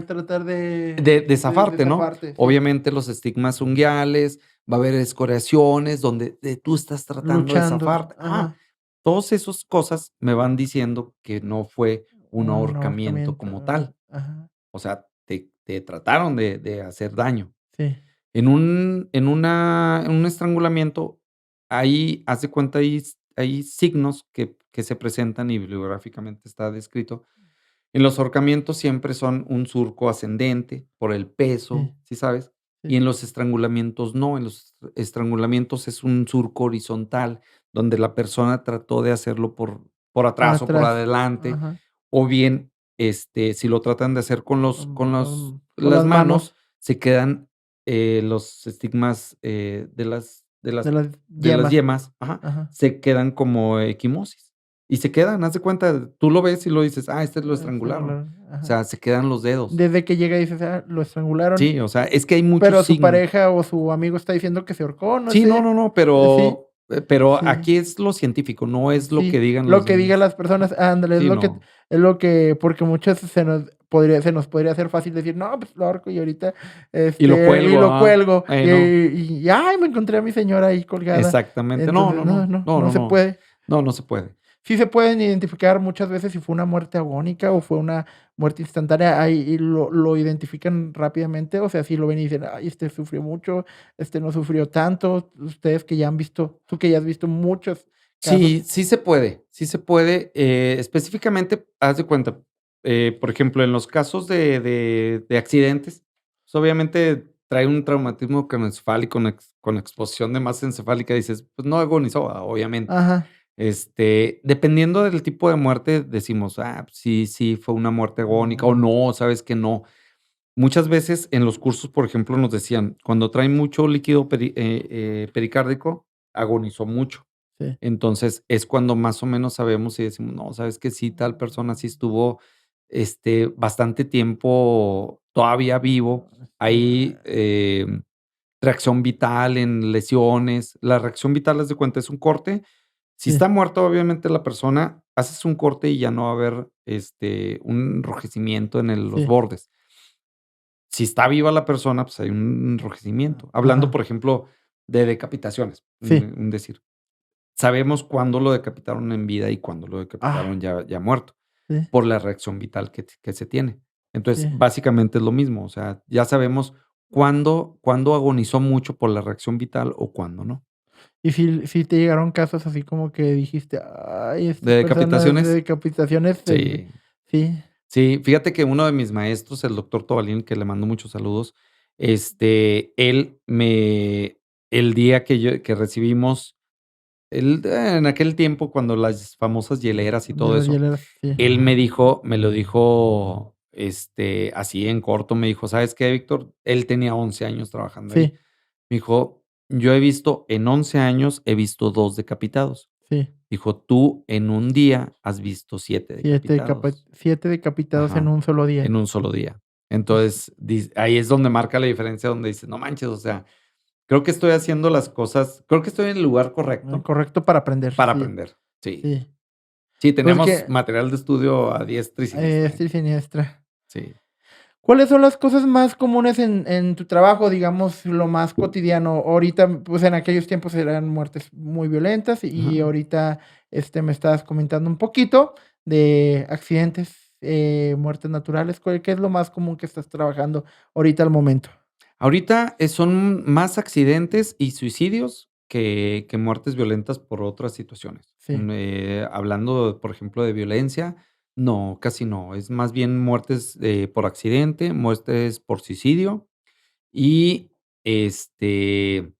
tratar De de zafarte, ¿no? zafarte, sí. Obviamente, los estigmas unguiales, va a haber escoriaciones donde tú estás tratando de Luchando, zafarte. Ajá, ajá. todas esas cosas me van diciendo que no fue un Un ahorcamiento ahorcamiento, como tal. ajá, O sea, te trataron de hacer daño. sí, En un estrangulamiento, ahí, haz de cuenta, hay signos que se presentan y bibliográficamente está descrito. En los ahorcamientos siempre son un surco ascendente por el sí, peso, ¿sí sabes? Y sí. en los estrangulamientos no, en los estrangulamientos es un surco horizontal, donde la persona trató de hacerlo por Por atrás o por atrás, adelante, ajá, o bien, si lo tratan de hacer con los con las las manos, manos se quedan, los estigmas, de las de las yemas, yemas, ajá, ajá, se quedan como equimosis. Y se quedan, haz de cuenta, tú lo ves y lo dices: "Ah, este lo estrangularon". estrangularon, O ajá. sea, se quedan los dedos. Desde que llega dices: "Ah, lo estrangularon", Sí, o sea, es que hay muchos pero su signos. pareja o su amigo está diciendo que se ahorcó, no Sí, no, sé, no, no, sí, pero sí. aquí es lo científico, no es lo Sí, que digan lo los que digan demás. las personas, ándale, Sí, no. es lo que porque muchas se nos podría hacer fácil decir: "No, pues lo ahorco y ahorita, Y lo y cuelgo, lo ajá. cuelgo", No. "Ay, me encontré a mi señora ahí colgada". Exactamente. No, Entonces, no, no, no. no, No, no no, se no. puede. No, no se puede. Sí se pueden identificar muchas veces si fue una muerte agónica o fue una muerte instantánea, ahí y lo identifican rápidamente, o sea, si lo ven y dicen: "Ay, este sufrió mucho, este no sufrió tanto". Ustedes que ya han visto, tú que ya has visto muchos casos. Sí, sí se puede, sí se puede. Específicamente, haz de cuenta, por ejemplo, en los casos de accidentes, pues, obviamente trae un traumatismo craneoencefálico con exposición de masa encefálica, dices, pues no agonizó, obviamente. Ajá, Dependiendo del tipo de muerte, decimos, pues sí, sí fue una muerte agónica o mm, no, sabes que no. Muchas veces en los cursos, por ejemplo, nos decían, cuando trae mucho líquido pericárdico, agonizó mucho. sí. Entonces, es cuando más o menos sabemos y decimos: "No, ¿sabes que sí, tal persona sí estuvo, bastante tiempo todavía vivo". Hay, reacción vital en lesiones. La reacción vital, haz de cuenta, es un corte. Si Sí, está muerta, obviamente, la persona, haces un corte y ya no va a haber, un enrojecimiento en los sí, bordes. Si está viva la persona, pues, hay un enrojecimiento. Hablando, ajá, por ejemplo, de decapitaciones, sí, un decir. Sabemos cuándo lo decapitaron en vida y cuándo lo ah, decapitaron ya muerto, sí, por la reacción vital que se tiene. Entonces, sí. básicamente es lo mismo, o sea, ya sabemos cuándo agonizó mucho por la reacción vital o cuándo no. Y si te llegaron casos así como que dijiste: "Ay, estas ¿De personas de decapitaciones? decapitaciones", Sí, sí, Sí, fíjate que uno de mis maestros, el doctor Tobalín, que le mando muchos saludos, él me el día que recibimos en aquel tiempo, cuando las famosas hieleras y De todo las eso, hieleras, sí, él me lo dijo, así en corto, me dijo: "¿Sabes qué, Víctor?". Él tenía 11 años trabajando ahí. sí, Me dijo: "Yo he visto en 11 años, he visto 2 decapitados". sí. Dijo: "Tú en un día has visto 7 decapitados". 7 decapitados en Ajá, un solo día. en un solo día. Entonces, ahí es donde marca la diferencia, donde dices: "No manches, o sea, creo que estoy haciendo las cosas, creo que estoy en el lugar correcto Correcto para aprender, para sí, aprender". Sí. sí. Sí, Pues tenemos que, material de estudio a diestra y siniestra, ¿eh? sí, siniestra. Sí. ¿Cuáles son las cosas más comunes en tu trabajo, digamos, lo más cotidiano? Ahorita, pues, en aquellos tiempos eran muertes muy violentas y Ajá. ahorita, me estabas comentando un poquito de accidentes, muertes naturales. ¿Qué es lo más común que estás trabajando ahorita al momento? Ahorita, son más accidentes y suicidios que muertes violentas por otras situaciones. Sí, Hablando, por ejemplo, de violencia, no, casi no. Es más bien muertes, por accidente, muertes por suicidio y, este,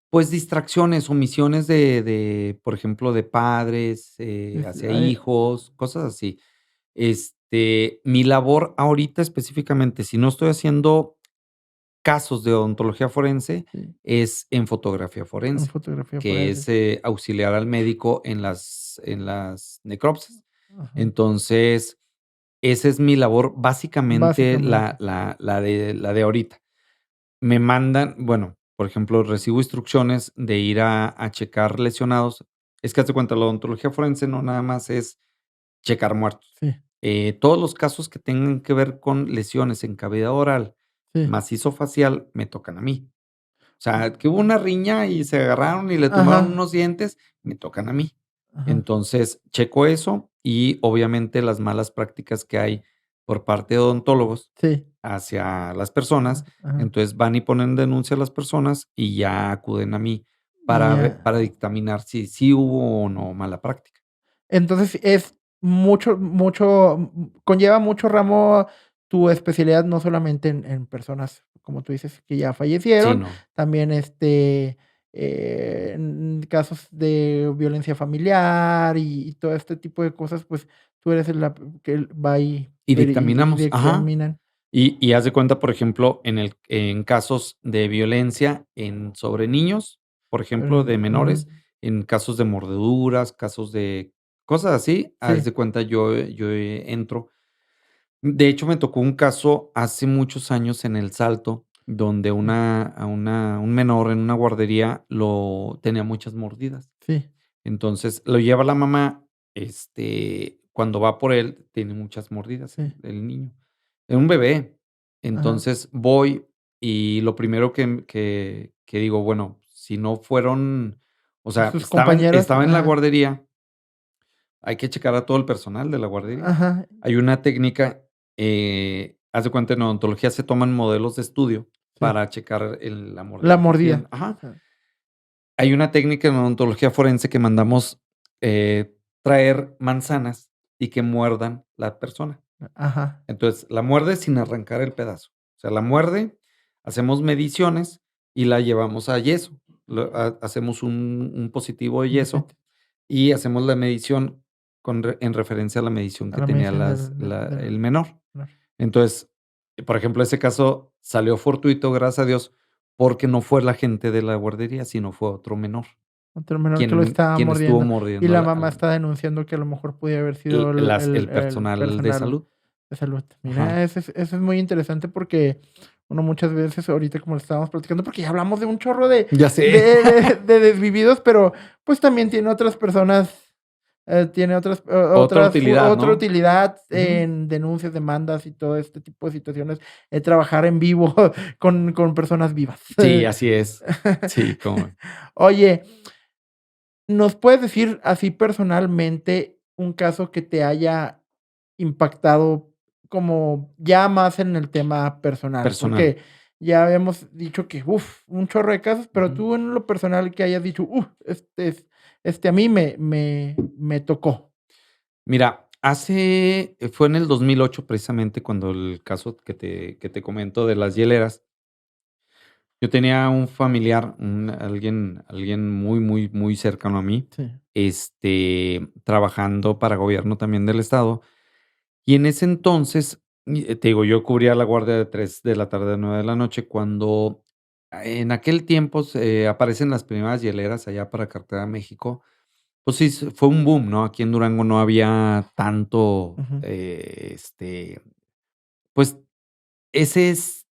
pues, distracciones, omisiones por ejemplo, de padres, hacia ay, hijos, cosas así. Mi labor ahorita específicamente, si no estoy haciendo casos de odontología forense, sí, es en fotografía en forense, fotografía que forense. es, auxiliar al médico en las necropsias. Ajá, Entonces, esa es mi labor, básicamente básicamente, la de ahorita. Me mandan, bueno, por ejemplo, recibo instrucciones de ir a checar lesionados. Es que haz de cuenta, la odontología forense no nada más es checar muertos. sí, Todos los casos que tengan que ver con lesiones en cavidad oral, sí. macizo facial, me tocan a mí. O sea, que hubo una riña y se agarraron y le tumbaron Ajá, unos dientes, me tocan a mí. ajá, Entonces, checo eso y obviamente las malas prácticas que hay por parte de odontólogos sí, hacia las personas. ajá. Entonces van y ponen denuncia a las personas y ya acuden a mí Y ya. para dictaminar si sí hubo o no mala práctica. Entonces, es conlleva mucho ramo tu especialidad, no solamente en personas, como tú dices, que ya Sí, fallecieron, no. también, en casos de violencia familiar y todo este tipo de cosas, pues, tú eres la que va Y y dictaminamos, ajá. dictaminan. Y haz de cuenta, por ejemplo, en casos de violencia sobre niños, por ejemplo, de menores, en casos de mordeduras, casos de cosas así, haz Sí, de cuenta, yo entro. De hecho, me tocó un caso hace muchos años en El Salto, donde sí, un menor en una guardería lo tenía muchas mordidas. sí, Entonces, lo lleva la mamá, cuando va por él, tiene muchas mordidas sí, el niño. Era un bebé. ajá. Entonces, voy y lo primero que digo, bueno, si no fueron, o sea, Sus compañeros, estaba en la ajá, guardería, hay que checar a todo el personal de la guardería. ajá, Hay una técnica, haz de cuenta, en odontología se toman modelos de estudio sí, para checar la la mordida que tienen. mordida. Ajá. Ajá, Hay una técnica en odontología forense que mandamos, traer manzanas y que muerdan la persona. ajá, Entonces, la muerde sin arrancar el pedazo. O sea, la muerde, hacemos mediciones y la llevamos a yeso. Hacemos un positivo de yeso y hacemos la medición en referencia a la medición a que la tenía medición del el menor. menor. Entonces, por ejemplo, ese caso salió fortuito, gracias a Dios, porque no fue la gente de la guardería, sino fue otro menor, Otro menor que lo quien estaba quien estuvo mordiendo, y mordiendo la mamá está denunciando que a lo mejor pudiera haber sido el el personal de personal salud. de salud. Ajá. Mira, eso es muy interesante porque uno muchas veces ahorita, como lo estábamos platicando, porque ya hablamos de un chorro Ya sé. de desvividos, pero, pues, también tiene otras personas, tiene Otra utilidad, otra ¿no? utilidad Ujú. en denuncias, demandas y todo este tipo de situaciones, trabajar en vivo con personas vivas. Sí, así es. Sí, cómo Oye, ¿nos puedes decir así personalmente un caso que te haya impactado como ya más en el tema personal? personal. Porque ya habíamos dicho que, un chorro de casos, pero Ujú. tú en lo personal que hayas dicho, a mí me tocó. Mira, fue en el 2008 precisamente cuando el caso que te comento de las hieleras. Yo tenía un familiar, alguien muy, muy, muy cercano a mí, Sí, trabajando para gobierno también del estado. Y en ese entonces, te digo, yo cubría la guardia de 3 de la tarde a 9 de la noche, cuando en aquel tiempo se aparecen las primeras hieleras allá para Cartera, México. Pues sí, fue un boom, ¿no? Aquí en Durango no había tanto, ujú. pues,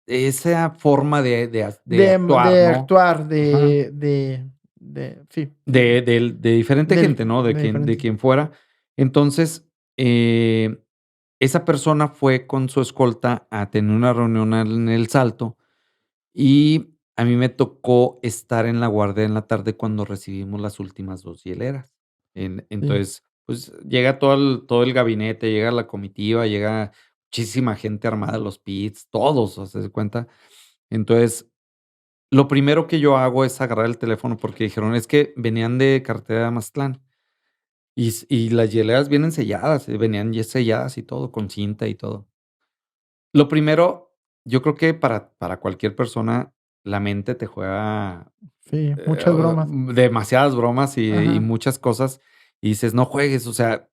esa forma de actuar, De ¿no? actuar, Ajá. sí, sí, sí. De diferente gente, ¿no? De De quien de diferentes. quien fuera. Entonces, esa persona fue con su escolta a tener una reunión en El Salto, y a mí me tocó estar en la guardia en la tarde cuando recibimos las últimas 2 hieleras. Sí, Entonces, pues, llega todo el gabinete, llega la comitiva, llega muchísima gente armada, los pits, todos, ¿haz de cuenta? Entonces, lo primero que yo hago es agarrar el teléfono porque dijeron: "Es que venían de carretera de Mazatlán, y las hieleras vienen selladas, venían ya selladas y todo, con cinta y todo". Lo primero, yo creo que para cualquier persona, la mente te juega, sí, muchas bromas. demasiadas bromas y Ajá, muchas cosas, y dices: "No juegues", o sea,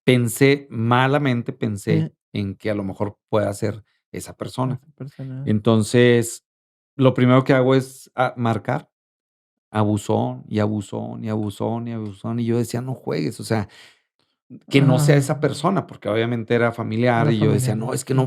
malamente pensé sí, en que a lo mejor pueda ser esa persona. esa persona. Entonces, lo primero que hago es, marcar. Abusón, y abusón, y abusón, y abusón, y yo decía: "No juegues", o sea, que no sea Ajá, esa persona, porque obviamente era familiar, era y yo decía: familiar, "No, es que sí.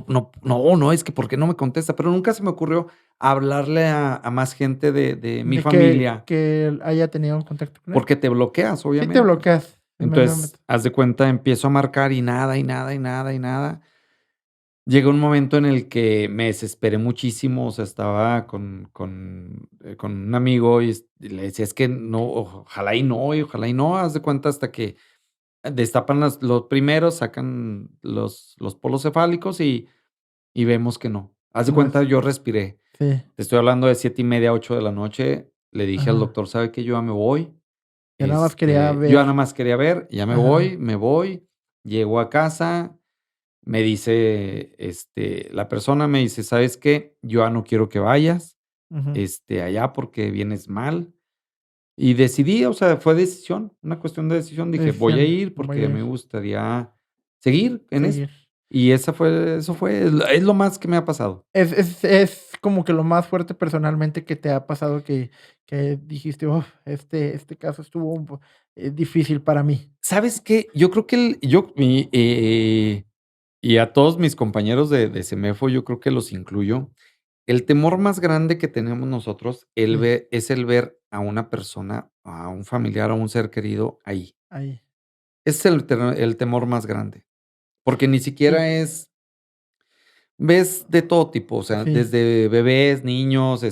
no, es que, ¿por qué no me contesta?". Pero nunca se me ocurrió hablarle a más gente de mi De familia, que él haya tenido un contacto con él. porque te bloqueas, Sí te obviamente. bloqueas Entonces, inmediatamente. haz de cuenta, empiezo a marcar y nada, y nada, y nada, y nada. Llegó un momento en el que me desesperé muchísimo, o sea, estaba con un amigo y le decía: "Es que no, ojalá y no", haz de cuenta hasta que destapan los primeros, sacan los polos cefálicos y vemos que no. Haz de No cuenta, es yo respiré. sí, Te estoy hablando de 7:30, 8 de la noche. Le dije al ajá. doctor: "¿Sabe qué? Yo ya me voy". Yo nada más quería Yo ver. ya nada más quería ver, ya me Ajá, voy, me voy. Llego a casa, me dice, la persona me dice: "¿Sabes qué? Yo ya no quiero que vayas, ujú. allá porque vienes mal". Y decidí, o sea, fue decisión, una cuestión de decisión. Dije: "Voy a Decisión, ir voy porque a ir, me gustaría seguir en esto". seguir. Y eso fue, es lo más que me ha pasado. Es como que lo más fuerte personalmente que te ha pasado que dijiste: "Uf, este caso estuvo un po difícil para mí". ¿Sabes qué? Yo creo que y a todos mis compañeros de Semefo, yo creo que los incluyo. El temor más grande que tenemos nosotros, Sí, es el ver a una persona, a un familiar, a un ser querido ahí. ahí. Es el temor más grande, porque ni Sí, siquiera ves de todo tipo, o sea, sí, desde bebés, niños,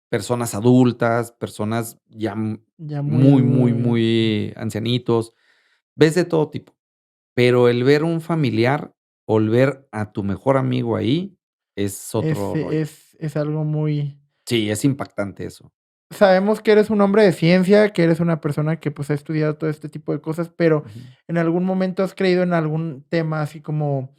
personas adultas, personas ya ya muy muy, muy, muy ancianitos, ves de todo tipo. Pero el ver un familiar, o el ver a tu mejor amigo ahí, es otro rollo. es algo muy. Sí, es impactante eso. Sabemos que eres un hombre de ciencia, que eres una persona que, pues, ha estudiado todo este tipo de cosas, pero, Ujú. ¿en algún momento has creído en algún tema así como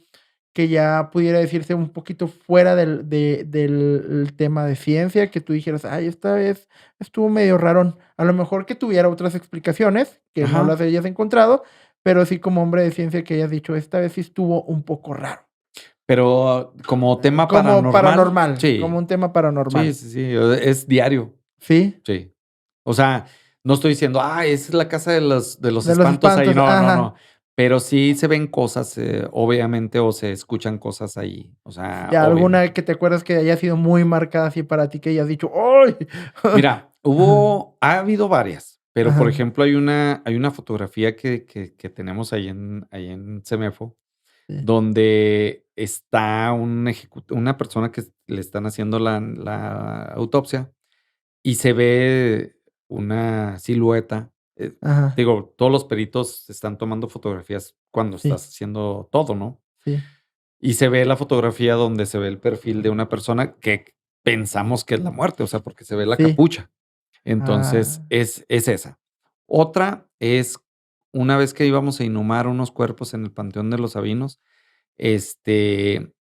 que ya pudiera decirse un poquito fuera del tema de ciencia, que tú dijeras: "Ay, esta vez estuvo medio rarón"? A lo mejor que tuviera otras explicaciones, que no las Ajá, hayas encontrado, pero sí como hombre de ciencia que hayas dicho: "Esta vez sí estuvo un poco raro". pero como tema Como paranormal, paranormal, como sí, un tema sí, paranormal. sí, sí, es diario, ¿Sí? sí. O sea, no estoy diciendo: esa es la casa de los De los espantos ahí", espantos, no, no, ajá. no, pero sí se ven cosas, obviamente, o se escuchan cosas ahí, o sea, Ya alguna obviamente. que te acuerdas que haya sido muy marcada así para ti, que hayas dicho: "¡Ay!". Mira, ha habido varias, pero, por Ajá, ejemplo, hay una fotografía que tenemos ahí en Semefo, sí, donde está una persona que le están haciendo la autopsia y se ve una silueta. ajá, Digo, todos los peritos están tomando fotografías cuando sí, estás haciendo todo, ¿no? sí, Y se ve la fotografía donde se ve el perfil de una persona que pensamos que es la muerte, o sea, porque se ve la sí. capucha. Ah, Entonces, es esa. Otra es una vez que íbamos a inhumar unos cuerpos en el Panteón de los Sabinos, este,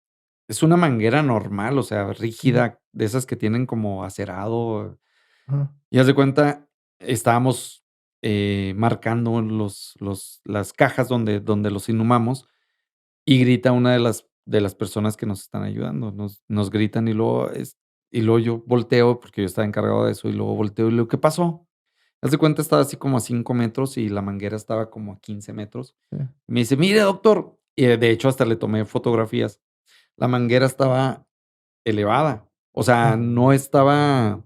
es una manguera normal, o sea, Ujú. rígida, de esas que tienen como acerado. Ajá. Y haz de cuenta, estábamos, marcando las cajas donde los inhumamos, y grita una de las personas que nos están ayudando, nos gritan, y luego yo volteo, porque yo estaba encargado de eso, y luego volteo y le digo: "¿Qué pasó?". Haz de cuenta, estaba así como a 5 metros y la manguera estaba como a 15 metros. Sí. Me dice: "Mire, doctor", y de hecho hasta le tomé fotografías. La manguera estaba elevada, o sea, Ah, no estaba,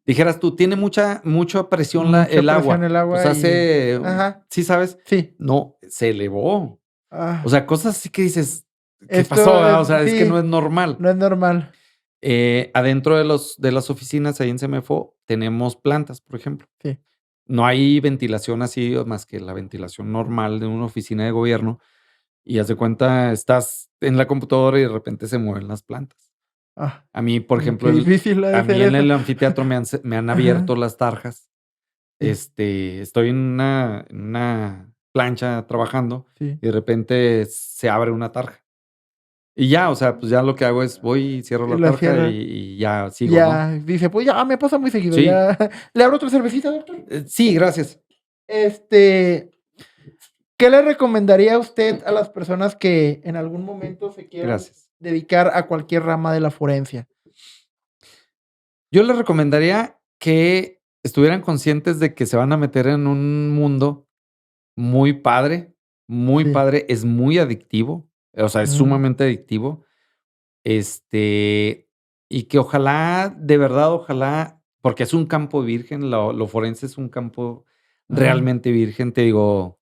dijeras tú, tiene mucha presión mucha el presión agua, el pues agua y hace, ajá, ¿sí sabes? sí. No, se elevó. O Ah, sea, cosas así que dices: "¿Qué pasó?", esto ¿verdad? es O sea, es que no sí, es normal. no es normal. Adentro de las oficinas ahí en Semefo tenemos plantas, por ejemplo. Sí. No hay ventilación así más que la ventilación normal de una oficina de gobierno, y haz de cuenta, estás en la computadora y de repente se mueven las plantas. Ah, A mí, por qué ejemplo, difícil ha de a ser mí en eso. el anfiteatro me han Ajá, abierto las tarjas. sí, Estoy en una plancha trabajando sí. y de repente se abre una tarja. Y ya, o sea, pues ya lo que hago es voy y cierro Y la la tarja y cierra. y ya sigo, ¿no? Ya, dice, pues ya me pasa muy seguido, Sí, ya. ¿Le abro otra cervecita, doctor? sí, gracias. Este, ¿qué le recomendaría a usted a las personas que en algún momento se quieran Gracias. dedicar a cualquier rama de la forencia? Yo les recomendaría que estuvieran conscientes de que se van a meter en un mundo muy Sí. padre, es muy adictivo, o sea, es Mm, sumamente adictivo. Este, y que ojalá, de verdad, ojalá, porque es un campo virgen, lo forense es un campo ajá. realmente virgen, te digo,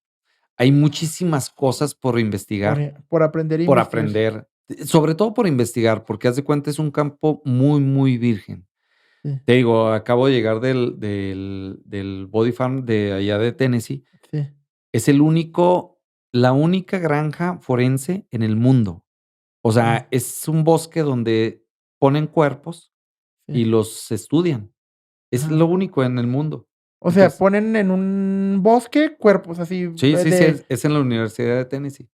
hay muchísimas cosas por investigar, Por aprender e por investigar. aprender, sobre todo por investigar, porque haz de cuenta es un campo muy, muy virgen. Sí, Te digo, acabo de llegar del Body Farm de allá de Tennessee. sí. Es la única granja forense en el mundo. O Ah, sea, es un bosque donde ponen cuerpos sí. y los estudian. Es lo Ajá. único en el mundo. O sea, Entonces, ponen en un bosque cuerpos así sí, sí, sí, de es en la Universidad de Tennessee.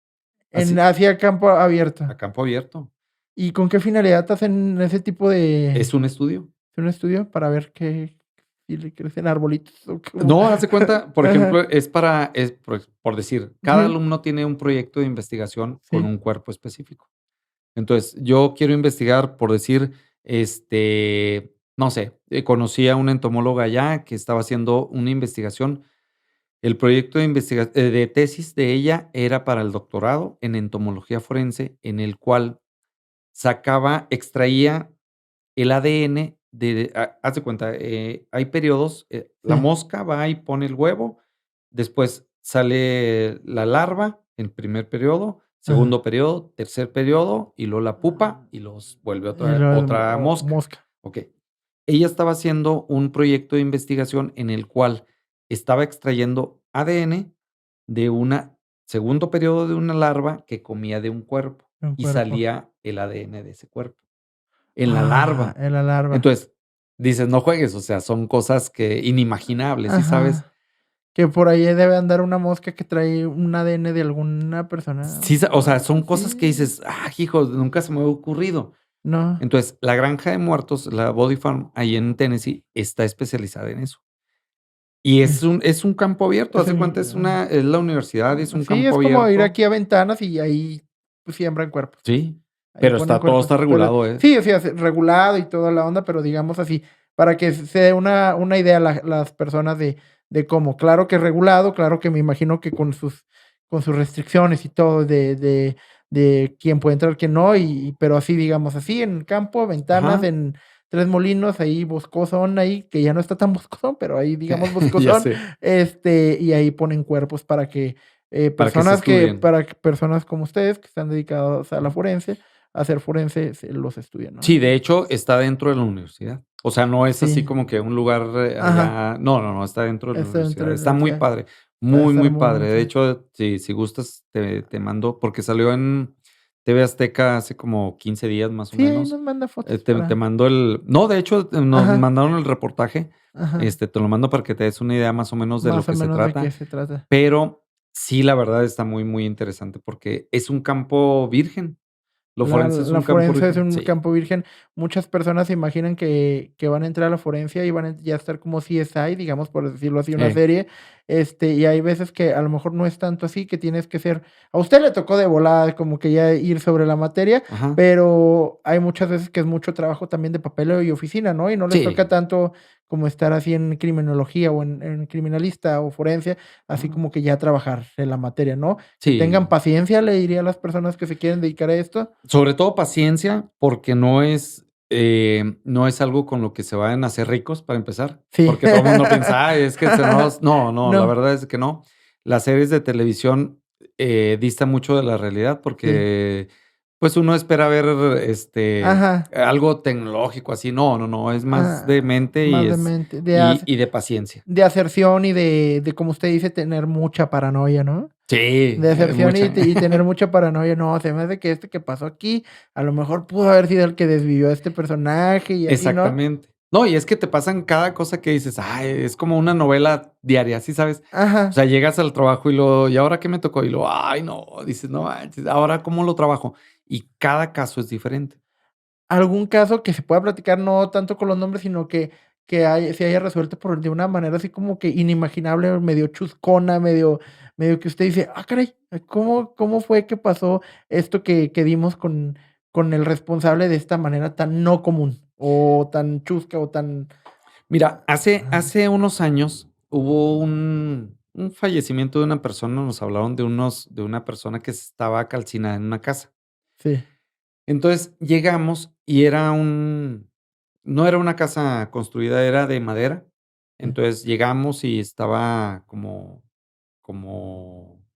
en Así, hacia campo abierto. a campo abierto. ¿Y con qué finalidad hacen ese tipo de Es un estudio. un estudio para ver qué si le crecen arbolitos o cómo? No, haz de cuenta, por ejemplo, Ajá. por decir, cada Ujú. alumno tiene un proyecto de investigación con Sí, un cuerpo específico. Entonces, yo quiero investigar, por decir, no sé, conocí a una entomóloga allá que estaba haciendo una investigación. El proyecto de tesis de ella era para el doctorado en entomología forense, en el cual extraía el ADN haz de cuenta, hay periodos, la sí. mosca va y pone el huevo, después sale la larva en primer periodo, Ajá. segundo periodo, tercer periodo, y luego la pupa, y los vuelve Y otra mosca. mosca. Okey. Ella estaba haciendo un proyecto de investigación en el cual estaba extrayendo ADN de una segundo periodo de una larva que comía de un cuerpo, Un y cuerpo. salía el ADN de ese cuerpo, en la Ah, larva. en la larva. Entonces, dices: "No juegues", o sea, son cosas que inimaginables, ¿sí sabes? Ajá. Que por ahí debe andar una mosca que trae un ADN de alguna persona Sí, o o sea, algo son cosas que así. dices: "Ah, hijo, nunca se me había ocurrido". No. Entonces, la granja de muertos, la Body Farm, ahí en Tennessee, está especializada en eso. Y Sí. es un campo abierto, Es haz de cuenta, es la universidad y es un sí, campo es como ir abierto. aquí a ventanas y ahí, pues, siembran cuerpos. Sí, Ahí pero ponen todo cuerpos, está pero regulado, ¿eh? sí, o sea, regulado y toda la onda, pero digamos así, para que se dé una idea las personas de cómo. Claro que regulado, claro que me imagino que con sus restricciones y todo de quién puede entrar, quién no, pero así, digamos, así en campo, ventanas, Ajá, en Tres Molinos, ahí boscosón, ahí, que ya no está tan boscosón, pero ahí, digamos, ya boscosón, sé, y ahí ponen cuerpos para que, para que se estudien. para que personas como ustedes, que están dedicados a la forense, hacer forense se los estudian, ¿no? Sí, de hecho, está dentro de la universidad. O sea, no es así Sí, como que un lugar, ajá, allá no, no, no, está dentro de la está dentro universidad. de la Está muy universidad, padre, ha de muy, estar muy muy, muy padre. De padre. hecho, si gustas, te mando porque salió TV Azteca hace como 15 días, más o Sí, ahí menos. nos manda fotos Te para mando el no, de hecho, nos ajá, mandaron el reportaje. ajá, Te lo mando para que te des una idea más o menos de lo más o que se menos de qué trata, se trata. pero sí, la verdad está muy, muy interesante porque es un campo virgen. Lo forense es La un campo forense es virgen. un Sí, campo virgen. Muchas personas se imaginan que van a entrar a la forencia y van a ya estar como CSI, digamos, por decirlo así, una eh, serie. Y hay veces que a lo mejor no es tanto así, que tienes que ser. A usted le tocó de volada, como que ya ir sobre la materia, ajá. pero hay muchas veces que es mucho trabajo también de papeleo y oficina, ¿no? Y no les toca Sí, tanto como estar así en criminología o en criminalista o forencia, así no, como que ya trabajar en la materia, ¿no? Que tengan sí. paciencia, le diría a las personas que se quieren dedicar a esto. Sobre todo paciencia, porque no es algo con lo que se vayan a hacer ricos, para empezar, Sí. porque todo el mundo piensa: "Ay, es que se nos", no, no, la No, verdad es que no. Las series de televisión, distan mucho de la realidad sí. porque, pues, uno espera ver, Ajá, algo tecnológico así. No, no, no, es más de mente y más de es mente, y de paciencia. de aserción y de, como usted dice, tener mucha paranoia, ¿no? Sí, De aserción mucha. y tener mucha paranoia. No, se me hace que este que pasó aquí, a lo mejor pudo haber sido el que desvivió a este personaje y así, ¿no? Exactamente. No, y es que te pasan cada cosa que dices: "Ay, es como una novela diaria", ¿sí sabes? O Ajá. sea, llegas al trabajo y luego: "¿Y ahora qué me tocó?". Y luego: "Ay, no", dices: "No manches, ¿ahora cómo lo trabajo?". Y cada caso es diferente. Algún caso que se pueda platicar, no tanto con los nombres, sino que se haya resuelto por de una manera así como que inimaginable, medio chuscona, medio que usted dice: "Ah, caray, ¿cómo fue que pasó esto que dimos con el responsable de esta manera tan no común, o tan chusca, o tan?" Mira, Ajá, hace unos años hubo un fallecimiento de una persona, nos hablaron de una persona que estaba calcinada en una casa. sí, Entonces, llegamos y no era una casa construida, era de madera. sí, Entonces, llegamos y estaba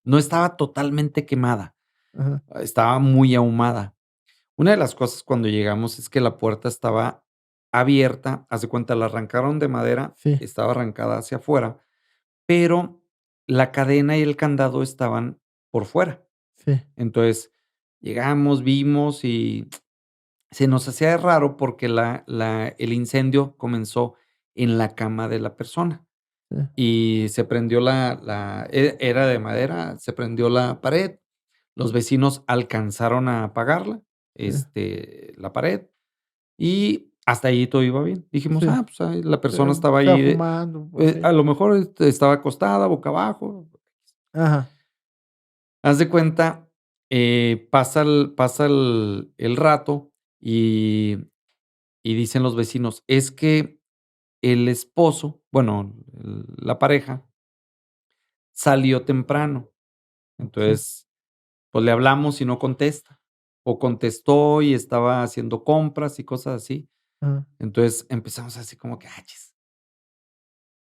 no estaba totalmente quemada, ajá, estaba muy ahumada. Una de las cosas cuando llegamos es que la puerta estaba abierta, haz de cuenta, la arrancaron de madera, sí, estaba arrancada hacia afuera, pero la cadena y el candado estaban por fuera. sí, Entonces, llegamos, vimos y se nos hacía raro porque el incendio comenzó en la cama de la persona. sí, Y se prendió era de madera, se prendió la pared, los vecinos alcanzaron a apagarla, sí, la pared, y hasta ahí todo iba bien. Dijimos: sí, "Ah, pues, ahí la persona pero estaba estaba ahí fumando, pues sí. a lo mejor, estaba acostada boca abajo". Ajá, Haz de cuenta, pasa el rato y dicen los vecinos: "Es que el esposo", bueno, la pareja, salió temprano. okey, Entonces, pues, le hablamos y no contesta, o contestó y estaba haciendo compras y cosas así. ajá, Entonces, empezamos así como que, chis.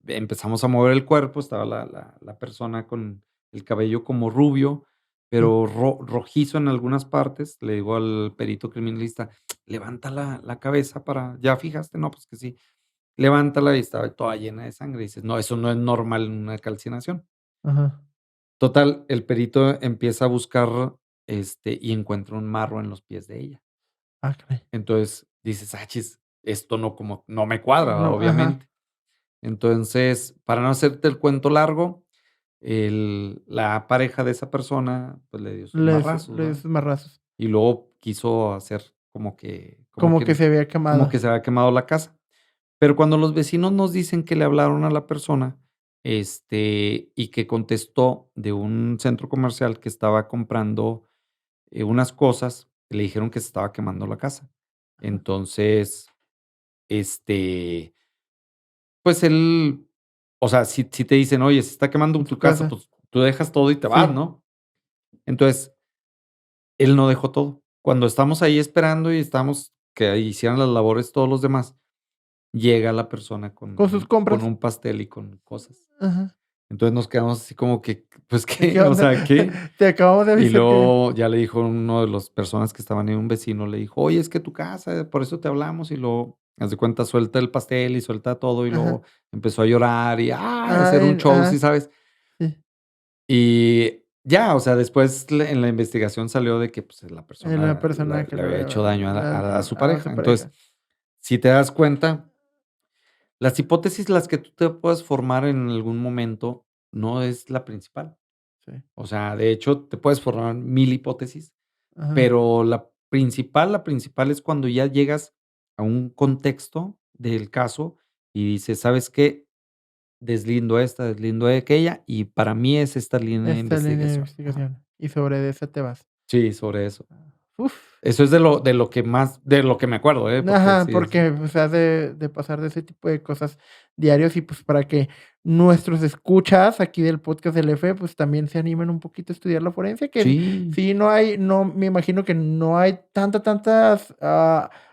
Empezamos a mover el cuerpo, estaba la persona con el cabello como rubio, sí, pero rojizo en algunas partes. Le digo al perito criminalista: "Levanta la cabeza para ¿ya fijaste?". "No, pues que sí". Levántala y estaba toda llena de sangre. Dices: "No, eso no es normal en una calcinación". ajá. Total, el perito empieza a buscar, y encuentra un marro en los pies de ella. Ah, caray. Entonces, dices: "Achis, esto no me cuadra, No, ajá. obviamente". Entonces, para no hacerte el cuento largo, la pareja de esa persona, pues, le dio sus marrazos, Le dio ¿verdad? sus marrazos. Y luego quiso hacer Como que se había como quemado. que se había quemado la casa. Pero cuando los vecinos nos dicen que le hablaron a la persona, y que contestó de un centro comercial que estaba comprando, unas cosas, le dijeron que se estaba quemando la casa. Entonces, este, pues él, o sea, si te dicen: "Oye, se está quemando En su tu casa", casa. pues tú dejas todo y te vas, Sí. ¿no? Entonces, él no dejó todo. Cuando estamos ahí esperando y estamos que hicieran las labores todos los demás, llega la persona Con sus con compras. un pastel y con cosas. Ajá. Entonces, nos quedamos así como que, pues, ¿Qué ¿qué? O onda? sea, ¿qué? Te acabamos de Y avisar que luego ya le dijo uno de las personas que estaban ahí, un vecino, le dijo: "Oye, es que tu casa, por eso te hablamos", y luego, haz de cuenta, suelta el pastel y suelta todo, y luego ajá. empezó a llorar y, hacer un Ay, show, ¿sí ajá. sabes? Sí. Y Ya, o sea, después en la investigación salió de que pues, la La persona persona que le lo había hecho daño a su a su pareja. Entonces, pareja. si te das cuenta, las hipótesis las que tú te puedes formar en algún momento no es la principal. Sí. O sea, de hecho, te puedes formar 1000 hipótesis, Ajá. pero la principal es cuando ya llegas a un contexto del caso y dices: "¿Sabes qué? Deslindo esta, deslindo aquella, y para mí es esta línea de Esta línea de investigación". Ajá. investigación. Y sobre esa te vas. Sí, sobre eso. Uf. Eso es de lo que más de lo que me acuerdo, porque Ajá, sí es porque, pues, has de pasar de ese tipo de cosas diarios y, pues, para que nuestros escuchas aquí del podcast del F, pues, también se animen un poquito a estudiar la forencia, que sí, sí no me imagino que no hay tantas,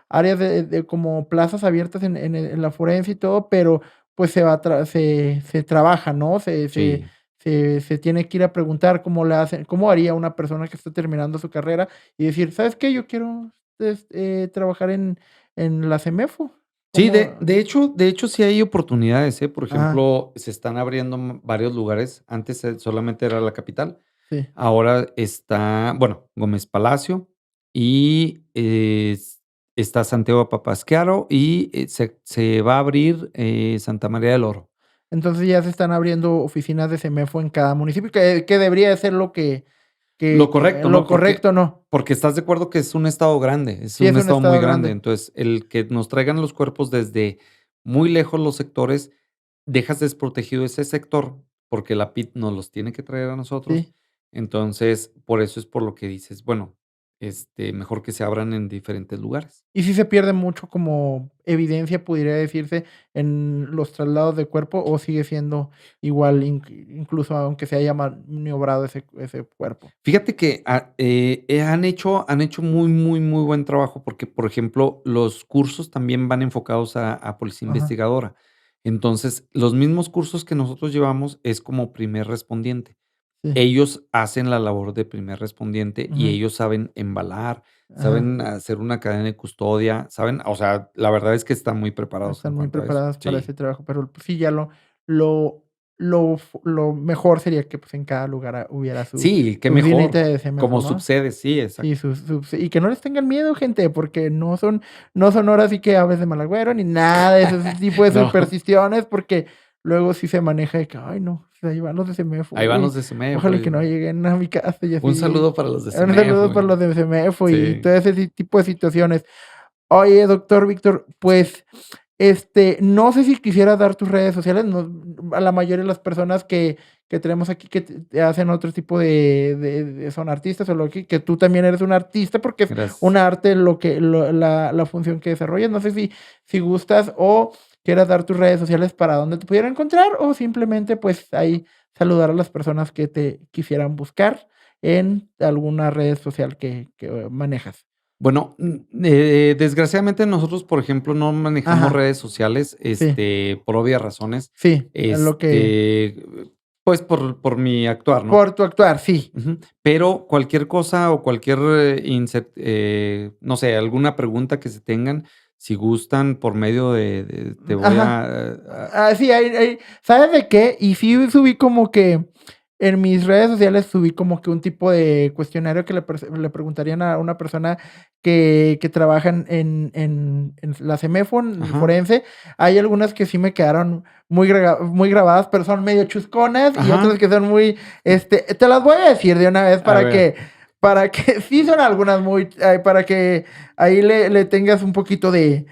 áreas de como plazas abiertas en la forencia y todo, pero, pues, se trabaja, ¿no? sí. Se tiene que ir a preguntar cómo haría una persona que está terminando su carrera y decir: "¿Sabes qué? Yo quiero, trabajar en la CEMEFO". Sí, Como de hecho, sí hay oportunidades, ¿eh? Por ajá, ejemplo, se están abriendo varios lugares. Antes, solamente era la capital. sí. Ahora está, bueno, Gómez Palacio y, está Santiago Papasquiaro y, se va a abrir, Santa María del Oro. Entonces, ya se están abriendo oficinas de CEMEFO en cada municipio, que debería de ser Lo que correcto, lo ¿no? correcto, ¿no? Porque estás de acuerdo que es un estado grande, es Sí, un es un estado muy estado grande. grande. Entonces, el que nos traigan los cuerpos desde muy lejos los sectores, dejas desprotegido ese sector, porque la PIT nos los tiene que traer a nosotros. Sí. Entonces, por eso es por lo que dices, bueno, mejor que se abran en diferentes lugares. Y sí se pierde mucho como evidencia, pudiera decirse, en los traslados de cuerpo, ¿o sigue siendo igual, incluso aunque se haya maniobrado ese cuerpo? Fíjate que, han hecho muy, muy, muy buen trabajo porque, por ejemplo, los cursos también van enfocados a policía Ajá, investigadora. Entonces, los mismos cursos que nosotros llevamos es como primer respondiente. sí, Ellos hacen la labor de primer respondiente y ujú, ellos saben embalar, ajá. saben hacer una cadena de custodia, saben, o sea, la verdad es que están muy preparados en Están muy cuanto a eso. preparadas para ese Sí. trabajo, pero pues sí, ya lo lo mejor sería que, pues, en cada lugar hubiera Sí, qué su oficinita mejor, de CEMEFO, como ¿no? subsede, sí, Sí, exacto. y que no les tengan miedo, gente, porque no son ahora sí que aves de mal agüero ni nada de ese tipo de No, supersticiones, porque luego sí se maneja de que: "Ay, no, ahí van los de CEMEFO, ahí van uy, los de Semefo ojalá y que no lleguen a mi casa", y un así. saludo para los de Un saludo Semefo, para los de CEMEFO y sí, todo ese tipo de situaciones. Oye, doctor Víctor, pues, no sé si quisieras dar tus redes sociales, a la mayoría de las personas que tenemos aquí que te hacen otro tipo son artistas o lo que tú también eres un artista, porque es un gracias. arte lo que la función que desarrollas. No sé si gustas o quieras dar tus redes sociales para donde te pudieran encontrar, o simplemente, pues, ahí saludar a las personas que te quisieran buscar en alguna red social que manejas. Bueno, desgraciadamente nosotros, por ejemplo, no manejamos Ajá, redes sociales, sí, por obvias razones, sí, a lo que pues, por mi actuar, ¿no? por tu actuar, sí. Ujú. Pero cualquier cosa o cualquier, no sé, alguna pregunta que se tengan, si gustan por medio de te voy Ajá. a Sí, ¿sabes de qué? Y sí subí como que en mis redes sociales subí como que un tipo de cuestionario que le preguntarían a una persona que trabaja en la CEMEFO, en el ajá, forense. Hay algunas que sí me quedaron muy grabadas, pero son medio chusconas, y otras ajá, que son muy, te las voy a decir de una vez a ver, para que sí son algunas muy, para que ahí le tengas un poquito de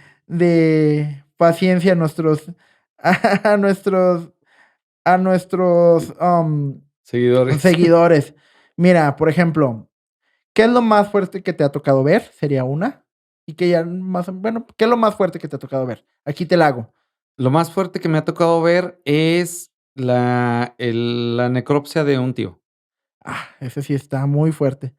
paciencia a nuestros a nuestros a nuestros seguidores. seguidores. Mira, por ejemplo, ¿qué es lo más fuerte que te ha tocado ver? Sería una. Y que ya más bueno, ¿qué es lo más fuerte que te ha tocado ver? Aquí te la hago. Lo más fuerte que me ha tocado ver es la necropsia de un tío. Ese sí está muy fuerte.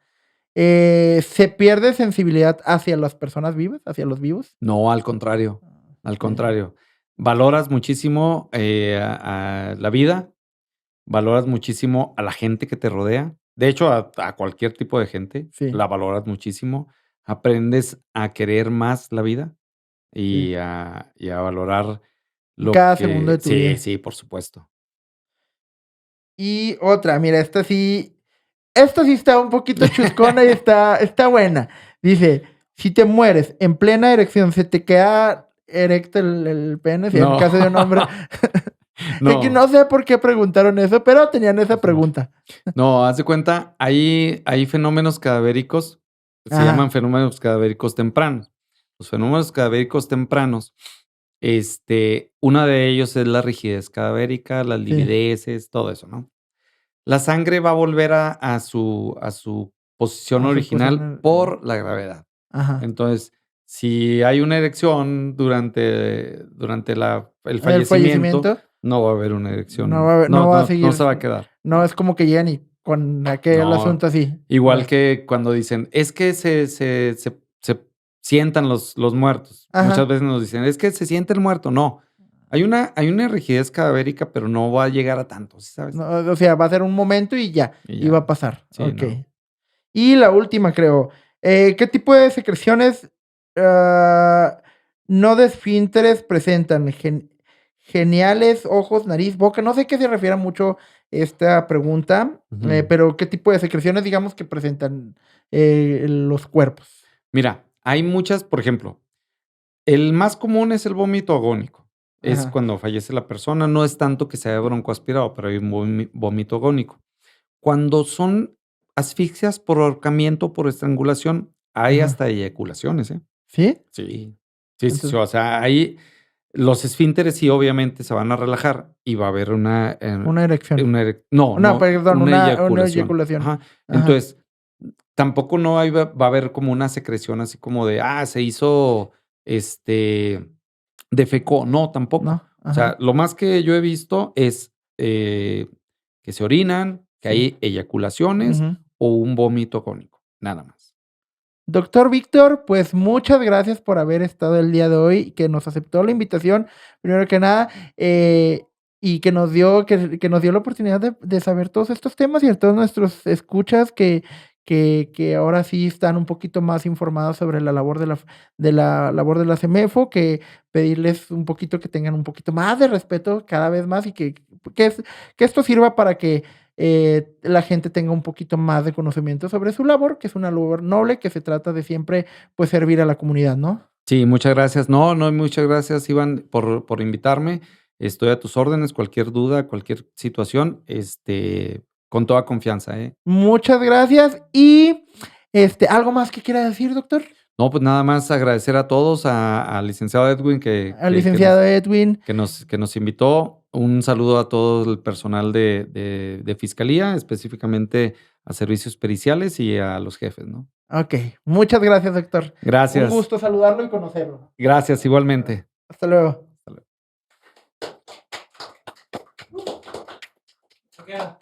¿Se pierde sensibilidad hacia las personas vivas, hacia los vivos? No, al contrario, al Sí, contrario. Valoras muchísimo, a la vida, valoras muchísimo a la gente que te rodea. De hecho, a cualquier tipo de gente, sí, la valoras muchísimo. Aprendes a querer más la vida sí. y a valorar lo Cada segundo que de tu sí, vida. sí, por supuesto. Y otra, mira, esta sí. Esta sí está un poquito chuscona y está buena. Dice, si te mueres en plena erección, ¿se te queda erecto el pene? Si en No. caso de un hombre. Que No. no sé por qué preguntaron eso, pero tenían esa pregunta. No, haz de cuenta, hay fenómenos cadavéricos, se Ajá. llaman fenómenos cadavéricos tempranos. Los fenómenos cadavéricos tempranos, una de ellos es la rigidez cadavérica, las Sí. livideces, todo eso, ¿no? La sangre va a volver a su posición A su original posición, por la gravedad. Ajá. Entonces, si hay una erección durante el El fallecimiento, fallecimiento no va a haber una no erección. no va a No seguir. se va a quedar. No es como que Jenny con aquel No, asunto así. igual que cuando dicen: "Es que se sientan los muertos". Muchas Ajá. veces nos dicen: "Es que se siente el muerto". No, hay una rigidez cadavérica, pero no va a llegar a tanto, ¿sí sabes? No, o sea, va a ser un momento y ya, Y y va ya. a pasar. Sí, no. Okey. Y la última, creo, ¿qué tipo de secreciones, no de esfínteres presentan? Geniales, ojos, nariz, boca. No sé a qué se refiere mucho esta pregunta, Ujú. pero, ¿qué tipo de secreciones, digamos, que presentan, los cuerpos? Mira, hay muchas, por ejemplo, el más común es el vómito agónico. Es Ajá, cuando fallece la persona, no es tanto que sea broncoaspirado, pero hay un vómito agónico. Cuando son asfixias por ahorcamiento, por estrangulación, hay ajá. hasta eyaculaciones, ¿eh? ¿Sí? Sí. Sí, sí, sí, Entonces, o sea, ahí los esfínteres sí, obviamente, se van a relajar y va a haber una erección. No, no, perdón, una una eyaculación. eyaculación. Ajá. Ajá. Entonces, tampoco no hay va a haber como una secreción así como de, se hizo, defecó. No, tampoco. No, O sea, ajá. lo más que yo he visto es, que se orinan, que Sí. hay eyaculaciones Ujú. o un vómito agónico, nada más. Doctor Víctor, pues muchas gracias por haber estado el día de hoy, que nos aceptó la invitación, primero que nada, y que nos dio la oportunidad de saber todos estos temas y a todos nuestros escuchas que ahora sí están un poquito más informados sobre la labor de la labor de la CEMEFO, que pedirles un poquito que tengan un poquito más de respeto cada vez más y que esto sirva para que la gente tenga un poquito más de conocimiento sobre su labor, que es una labor noble, que se trata de siempre, pues, servir a la comunidad, ¿no? Sí, muchas gracias. No, no, muchas gracias, Iván, por invitarme. Estoy a tus órdenes, cualquier duda, cualquier situación, con toda confianza, ¿eh? Muchas gracias y, ¿algo más que quiera decir, doctor? No, pues nada más agradecer a todos, al licenciado Edwin Al licenciado Edwin, que nos invitó. Un saludo a todo el personal de Fiscalía, específicamente a servicios periciales y a los jefes, ¿no? okey, muchas gracias, doctor. Un Gracias. gusto saludarlo y conocerlo. Gracias, igualmente. Hasta luego. Hasta luego. Se queda.